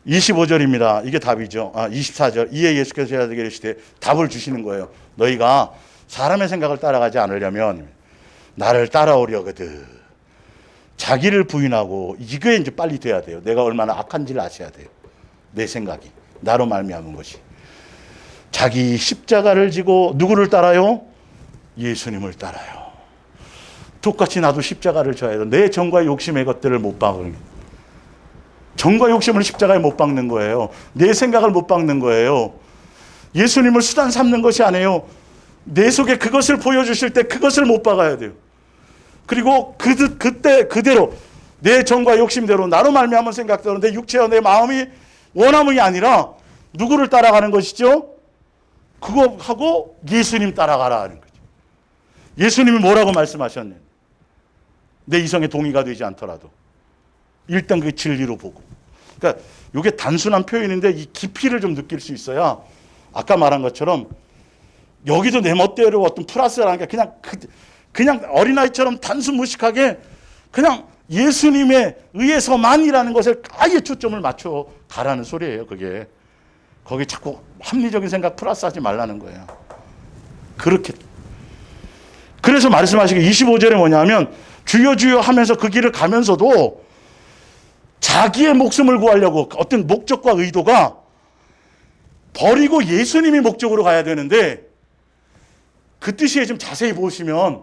[SPEAKER 1] 25절입니다. 이게 답이죠. 24절. 이에 예수께서 제자들에게 이르시되 답을 주시는 거예요. 너희가 사람의 생각을 따라가지 않으려면 나를 따라오려거든. 자기를 부인하고 이게 이제 빨리 돼야 돼요. 내가 얼마나 악한지를 아셔야 돼요. 내 생각이. 나로 말미암은 것이. 자기 십자가를 지고 누구를 따라요? 예수님을 따라요. 똑같이 나도 십자가를 져야 돼요. 내 정과 욕심의 것들을 못 박는. 정과 욕심을 십자가에 못 박는 거예요. 내 생각을 못 박는 거예요. 예수님을 수단 삼는 것이 아니에요. 내 속에 그것을 보여주실 때 그것을 못 박아야 돼요. 그리고 그때 그대로 내 정과 욕심대로 나로 말미암은 생각대로 내 육체와 내 마음이 원함이 아니라 누구를 따라가는 것이죠? 그거 하고 예수님 따라가라 하는 거죠. 예수님이 뭐라고 말씀하셨네. 내 이성에 동의가 되지 않더라도 일단 그 진리로 보고. 그러니까 이게 단순한 표현인데 이 깊이를 좀 느낄 수 있어야 아까 말한 것처럼 여기도 내 멋대로 어떤 플러스라는 게 그냥 어린아이처럼 단순 무식하게 그냥 예수님에 의해서만이라는 것을 아예 초점을 맞춰 가라는 소리예요. 그게. 거기 자꾸 합리적인 생각 플러스 하지 말라는 거예요. 그렇게. 그래서 말씀하시기 25절에 뭐냐면 주여 주여 하면서 그 길을 가면서도 자기의 목숨을 구하려고 어떤 목적과 의도가 버리고 예수님이 목적으로 가야 되는데 그 뜻이 좀 자세히 보시면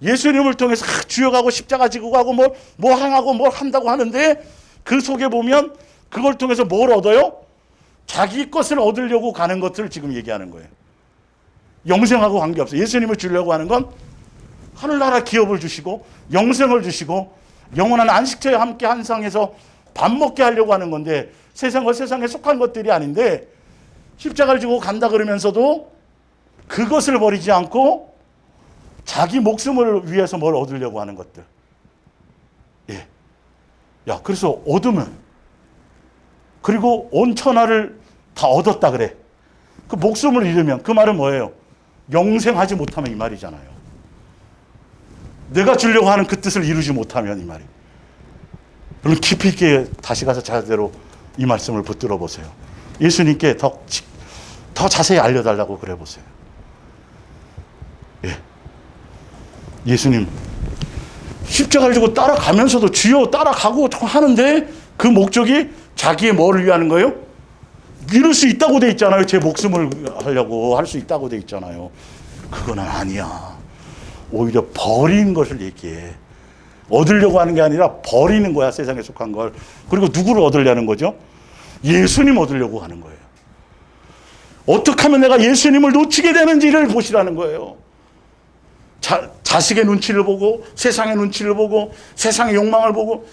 [SPEAKER 1] 예수님을 통해서 주여 가고 십자가 지고 가고 뭐 행하고 뭘 한다고 하는데 그 속에 보면 그걸 통해서 뭘 얻어요? 자기 것을 얻으려고 가는 것을 지금 얘기하는 거예요. 영생하고 관계없어요. 예수님을 주려고 하는 건 하늘나라 기업을 주시고 영생을 주시고 영원한 안식처에 함께 한 상에서 밥 먹게 하려고 하는 건데 세상과 세상에 속한 것들이 아닌데 십자가를 지고 간다 그러면서도 그것을 버리지 않고 자기 목숨을 위해서 뭘 얻으려고 하는 것들. 예. 야, 그래서 얻으면 그리고 온 천하를 다 얻었다 그래. 그 목숨을 잃으면 그 말은 뭐예요? 영생하지 못하면 이 말이잖아요. 내가 주려고 하는 그 뜻을 이루지 못하면 이 말이에요. 여러분 깊이 있게 다시 가서 제대로 이 말씀을 붙들어 보세요. 예수님께 더 자세히 알려달라고 그래 보세요. 예. 예수님 십자가를 지고 따라가면서도 주여 따라가고 하는데 그 목적이 자기의 뭐를 위하는 거예요? 이룰 수 있다고 돼 있잖아요. 제 목숨을 하려고 할 수 있다고 돼 있잖아요. 그건 아니야. 오히려 버린 것을 얘기해. 얻으려고 하는 게 아니라 버리는 거야. 세상에 속한 걸. 그리고 누구를 얻으려는 거죠? 예수님 얻으려고 하는 거예요. 어떻게 하면 내가 예수님을 놓치게 되는지를 보시라는 거예요. 자식의 눈치를 보고 세상의 눈치를 보고 세상의 욕망을 보고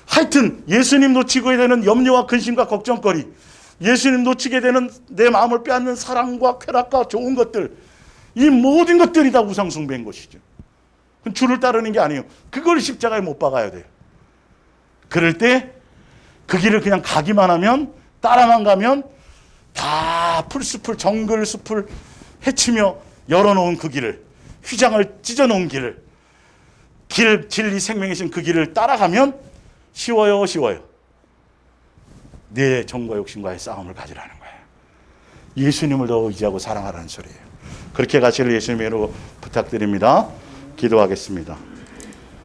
[SPEAKER 1] 하여튼 예수님 놓치게 되는 염려와 근심과 걱정거리, 예수님 놓치게 되는 내 마음을 빼앗는 사랑과 쾌락과 좋은 것들, 이 모든 것들이 다 우상 숭배인 것이죠. 주를 따르는 게 아니에요. 그걸 십자가에 못 박아야 돼요. 그럴 때 그 길을 그냥 가기만 하면 따라만 가면 다 풀숲을 정글 숲을 헤치며 열어놓은 그 길을 휘장을 찢어놓은 길을 길 진리 생명이신 그 길을 따라가면 쉬워요. 내 정과 욕심과의 싸움을 가지라는 거예요. 예수님을 더 의지하고 사랑하라는 소리예요. 그렇게 가시를 예수님으로 부탁드립니다. 기도하겠습니다.